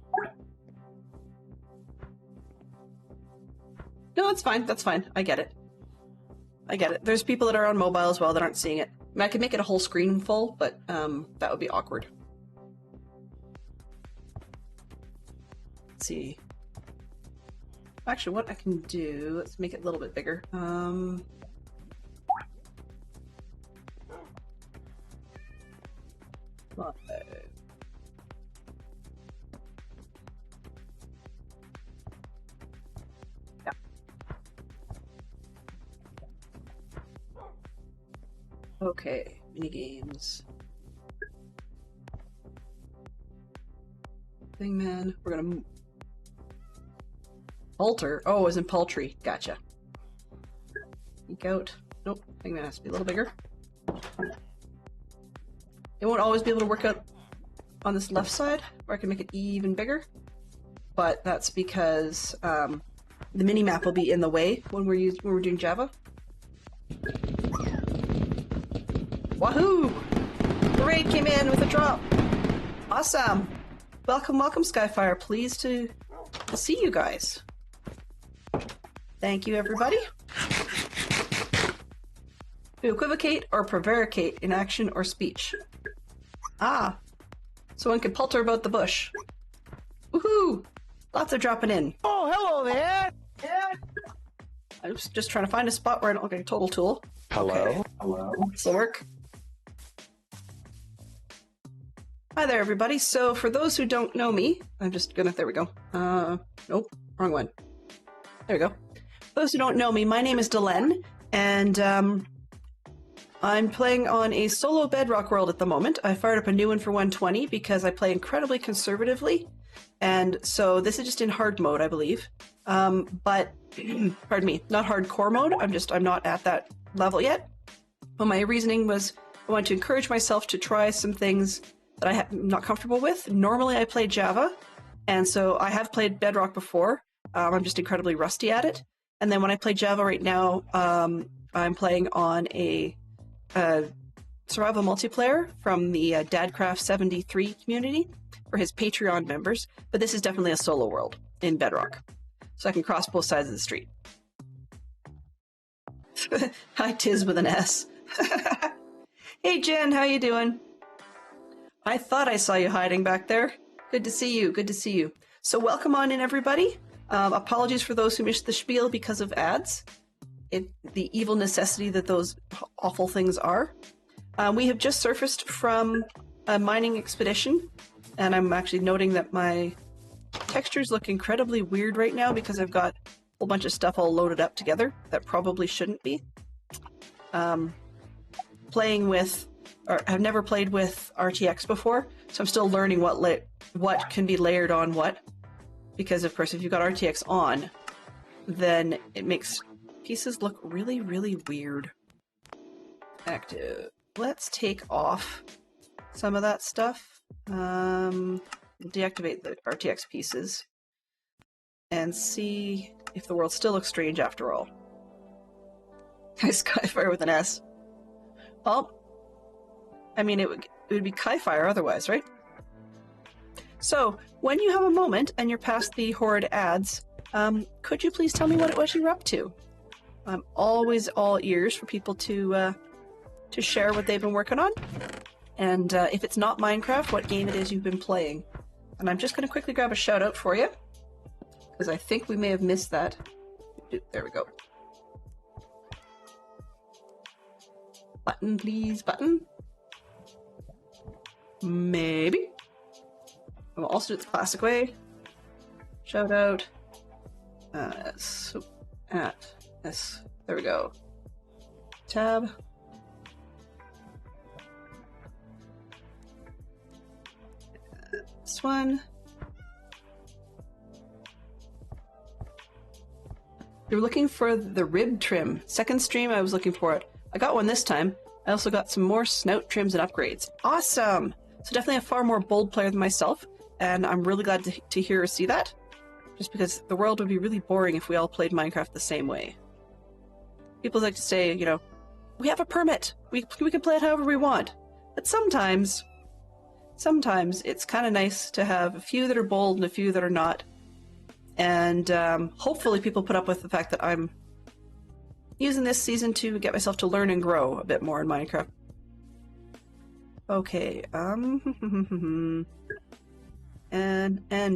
No, that's fine. That's fine. I get it. I get it. There's people that are on mobile as well that aren't seeing it. I mean, I could make it a whole screen full, but that would be awkward. Let's see. Actually, what I can do, let's make it a little bit bigger. Yeah. Okay, mini games. Thingman. We're gonna Alter. Oh, as in poultry. Gotcha. Peek out. Nope. Thingman has to be a little bigger. It won't always be able to work out on this left side, or I can make it even bigger. But that's because the mini map will be in the way when we're doing Java. Wahoo! The raid came in with a drop. Awesome. Welcome, welcome, Skyfire. Pleased to see you guys. Thank you, everybody. To equivocate or prevaricate in action or speech. Ah, so one can palter about the bush. Woohoo! Lots of dropping in. Oh, hello there! I was just trying to find a spot where I don't look like a total tool. Hello? Okay. Hello? This'll work. Hi there, everybody. So, for those who don't know me, I'm just gonna... There we go. Nope. Wrong one. There we go. For those who don't know me, my name is Delenn, and I'm playing on a solo Bedrock world at the moment. I fired up a new one for 120 because I play incredibly conservatively, and so this is just in hard mode, I believe. But, pardon me, not hardcore mode. I'm not at that level yet. But my reasoning was I wanted to encourage myself to try some things that I'm not comfortable with. Normally I play Java, and so I have played Bedrock before. I'm just incredibly rusty at it. And then when I play Java right now, I'm playing on a survival multiplayer from the Dadcraft73 community for his Patreon members. But this is definitely a solo world in Bedrock, so I can cross both sides of the street. Hi, Tiz with an S. Hey, Jen, how you doing? I thought I saw you hiding back there. Good to see you. Good to see you. So welcome on in, everybody. Apologies for those who missed the spiel because of ads. The evil necessity that those awful things are. We have just surfaced from a mining expedition, and I'm actually noting that my textures look incredibly weird right now because I've got a whole bunch of stuff all loaded up together that probably shouldn't be. Playing with, or I've never played with RTX before, so I'm still learning what can be layered on what. Because, of course, if you've got RTX on, then it makes pieces look really, really weird. Active. Let's take off some of that stuff. Deactivate the RTX pieces and see if the world still looks strange after all. Skyfire with an S. Well, I mean, it would be Kaifire otherwise, right? So, when you have a moment and you're past the horrid ads, could you please tell me what it was you were up to? I'm always all ears for people to share what they've been working on, and if it's not Minecraft, what game it is you've been playing. And I'm just going to quickly grab a shout out for you, because I think we may have missed that. There we go. Button, please, button. Maybe. We'll also do it the classic way. Shout out. There we go. Tab. This one. You're looking for the rib trim. Second stream, I was looking for it. I got one this time. I also got some more snout trims and upgrades. Awesome! So definitely a far more bold player than myself, and I'm really glad to hear or see that. Just because the world would be really boring if we all played Minecraft the same way. People like to say, you know, we have a permit. We can play it however we want. But sometimes it's kind of nice to have a few that are bold and a few that are not. And hopefully people put up with the fact that I'm using this season to get myself to learn and grow a bit more in Minecraft. Okay, and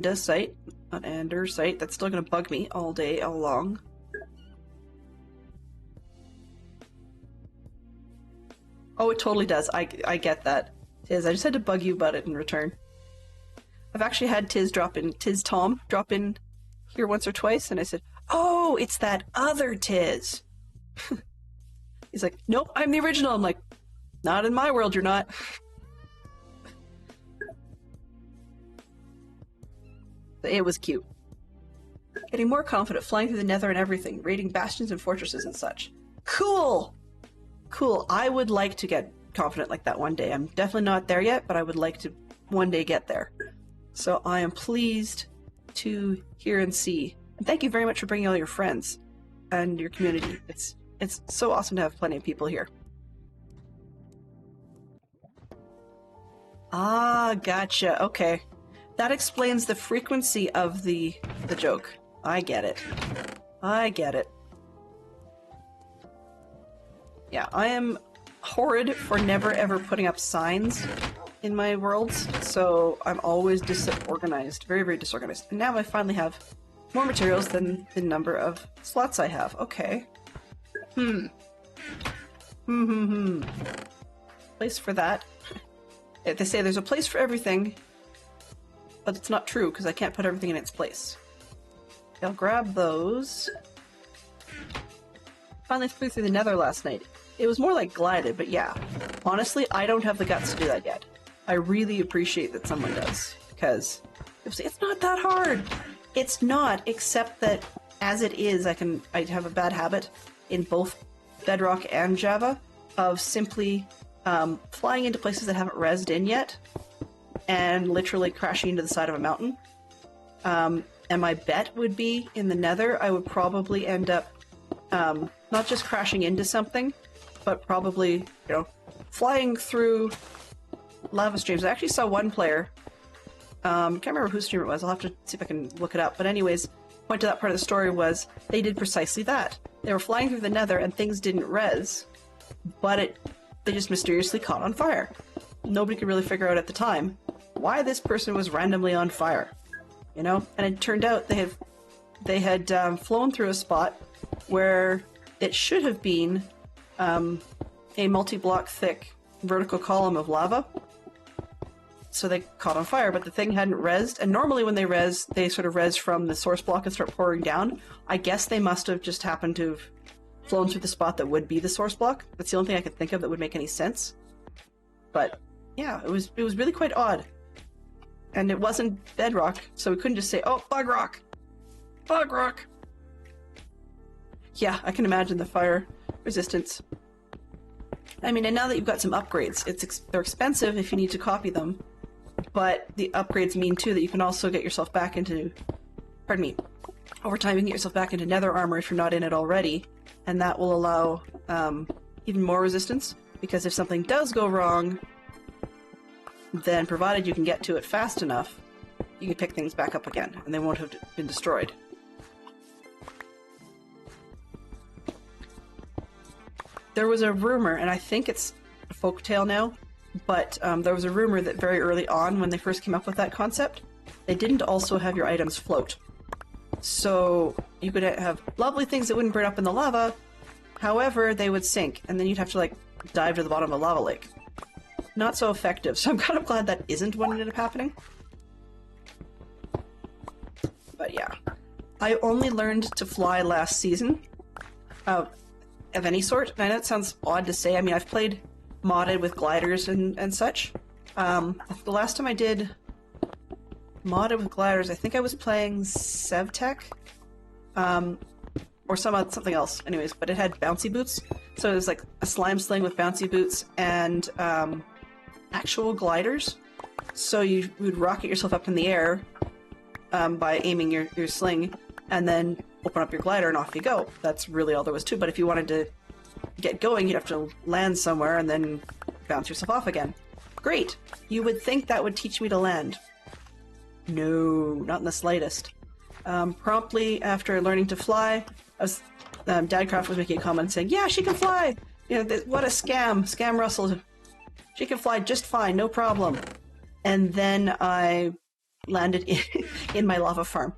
a site, not ender site, that's still gonna bug me all day, all long. Oh, it totally does. I get that. Tiz, I just had to bug you about it in return. I've actually had Tiz Tom drop in here once or twice, and I said, oh, it's that other Tiz. He's like, nope, I'm the original. I'm like, not in my world, you're not. It was cute. Getting more confident, flying through the Nether and everything, raiding bastions and fortresses and such. Cool! Cool. I would like to get confident like that one day. I'm definitely not there yet, but I would like to one day get there. So I am pleased to hear and see. And thank you very much for bringing all your friends and your community. It's so awesome to have plenty of people here. Ah, gotcha. Okay. That explains the frequency of the joke. I get it. I get it. Yeah, I am horrid for never ever putting up signs in my worlds, so I'm always disorganized. Very, very disorganized. And now I finally have more materials than the number of slots I have. Okay. Place for that. They say there's a place for everything, but it's not true because I can't put everything in its place. I'll grab those. Finally flew through the Nether last night. It was more like glided, but yeah. Honestly, I don't have the guts to do that yet. I really appreciate that someone does, because it's not that hard. It's not, except that as it is, I have a bad habit in both Bedrock and Java of simply flying into places that haven't rezzed in yet and literally crashing into the side of a mountain. And my bet would be in the Nether, I would probably end up not just crashing into something, but probably, flying through lava streams. I actually saw one player, can't remember whose stream it was, I'll have to see if I can look it up, but anyways, point to that part of the story was they did precisely that. They were flying through the Nether and things didn't res, but they just mysteriously caught on fire. Nobody could really figure out at the time why this person was randomly on fire, And it turned out they had flown through a spot where it should have been a multi-block thick vertical column of lava. So they caught on fire, but the thing hadn't rezzed. And normally when they res, they sort of res from the source block and start pouring down. I guess they must have just happened to have flown through the spot that would be the source block. That's the only thing I could think of that would make any sense. But yeah, it was really quite odd. And it wasn't Bedrock, so we couldn't just say, oh, bug rock! Bug rock! Yeah, I can imagine the fire resistance. I mean, and now that you've got some upgrades, they're expensive if you need to copy them, but the upgrades mean too that you can also get yourself back into, over time you can get yourself back into Nether armor if you're not in it already, and that will allow even more resistance, because if something does go wrong, then provided you can get to it fast enough, you can pick things back up again, and they won't have been destroyed. There was a rumor, and I think it's a folktale now, but there was a rumor that very early on, when they first came up with that concept, they didn't also have your items float. So you could have lovely things that wouldn't burn up in the lava, however, they would sink, and then you'd have to, dive to the bottom of a lava lake. Not so effective, so I'm kind of glad that isn't what ended up happening. But yeah. I only learned to fly last season. Of any sort. And I know it sounds odd to say. I mean, I've played modded with gliders and such. The last time I did modded with gliders, I think I was playing Sevtech. Or something else. Anyways, but it had bouncy boots. So it was like a slime sling with bouncy boots and actual gliders. So you would rocket yourself up in the air by aiming your sling, and then open up your glider and off you go. That's really all there was to it. But if you wanted to get going, you'd have to land somewhere and then bounce yourself off again. Great! You would think that would teach me to land. No, not in the slightest. Promptly after learning to fly, Dadcraft was making a comment saying, yeah, she can fly! What a scam! Scam Russell. She can fly just fine, no problem. And then I landed in my lava farm,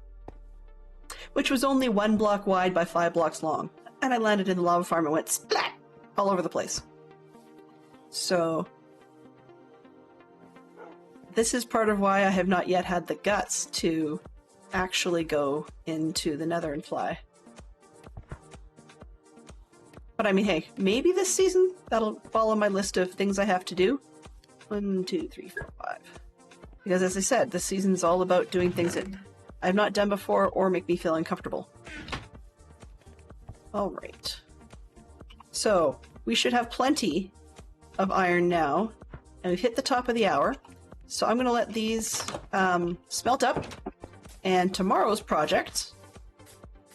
which was only 1 block wide by 5 blocks long. And I landed in the lava farm and went splat all over the place. So this is part of why I have not yet had the guts to actually go into the Nether and fly. But I mean, hey, maybe this season that'll follow my list of things I have to do. 1, 2, 3, 4, 5. Because as I said, this season's all about doing things that I've not done before or make me feel uncomfortable. Alright. So, we should have plenty of iron now, and we've hit the top of the hour. So I'm going to let these smelt up, and tomorrow's project,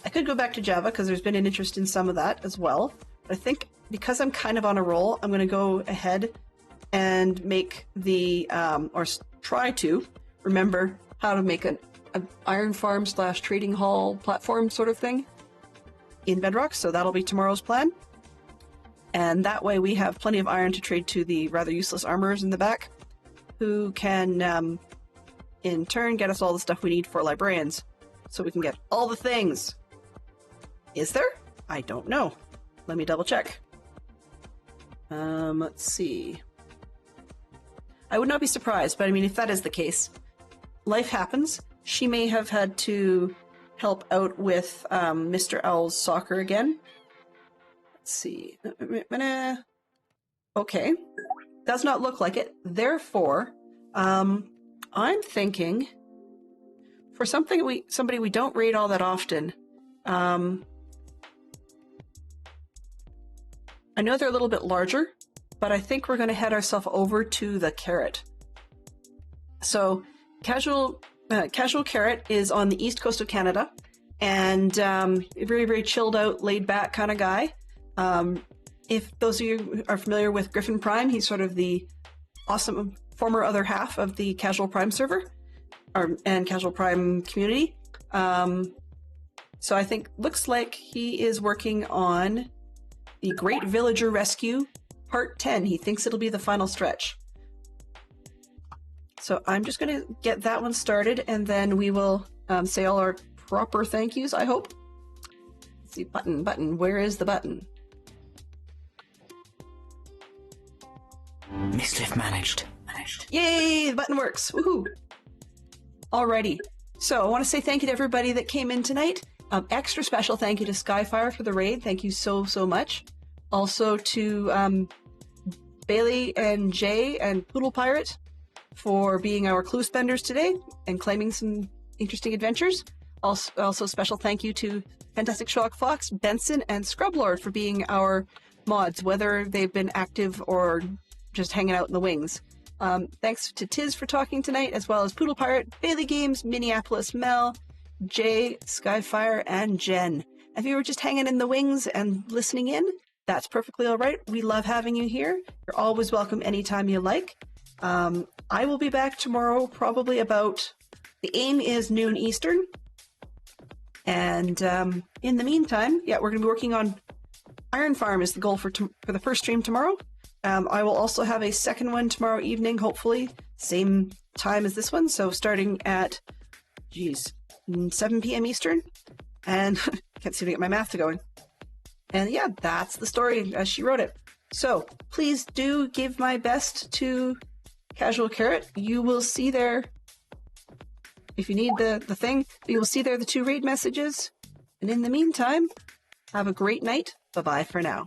I could go back to Java because there's been an interest in some of that as well. But I think because I'm kind of on a roll, I'm going to go ahead and make the, or try to remember how to make an iron farm / trading hall platform sort of thing in Bedrock. So that'll be tomorrow's plan. And that way we have plenty of iron to trade to the rather useless armorers in the back, who can, in turn, get us all the stuff we need for librarians, so we can get all the things. Is there? I don't know. Let me double check. Let's see. I would not be surprised, but I mean, if that is the case, life happens. She may have had to help out with Mr. Owl's soccer again. Let's see. Okay. Does not look like it. Therefore, I'm thinking for somebody we don't raid all that often. I know they're a little bit larger, but I think we're going to head ourselves over to the Carrot. So, Casual Carrot is on the east coast of Canada, and a very, very chilled out, laid back kind of guy. If those of you are familiar with Griffin Prime, he's sort of the awesome former other half of the Casual Prime server and Casual Prime community. So I think looks like he is working on the Great Villager Rescue Part 10. He thinks it'll be the final stretch. So I'm just going to get that one started, and then we will say all our proper thank yous, I hope. Let's see, button. Where is the button? Mischief managed. Yay, the button works. Woohoo. Alrighty. So I want to say thank you to everybody that came in tonight. Extra special thank you to Skyfire for the raid. Thank you so much. Also to Bailey and Jay and Poodle Pirate for being our clue spenders today and claiming some interesting adventures. Also special thank you to Fantastic Sherlock Fox, Benson, and Scrublord for being our mods, whether they've been active or just hanging out in the wings. Thanks to Tiz for talking tonight, as well as Poodle Pirate, Bailey Games, Minneapolis Mel, Jay, Skyfire, and Jen. If you were just hanging in the wings and listening in, that's perfectly all right. We love having you here. You're always welcome anytime you like. I will be back tomorrow, probably about, the aim is noon Eastern. And in the meantime, yeah, we're going to be working on Iron Farm is the goal for the first stream tomorrow. I will also have a second one tomorrow evening, hopefully. Same time as this one, so starting at, 7 p.m. Eastern. And can't seem to get my math to going. And yeah, that's the story as she wrote it. So please do give my best to Casual Carrot. You will see there, if you need the thing, you will see there the 2 raid messages. And in the meantime, have a great night. Bye-bye for now.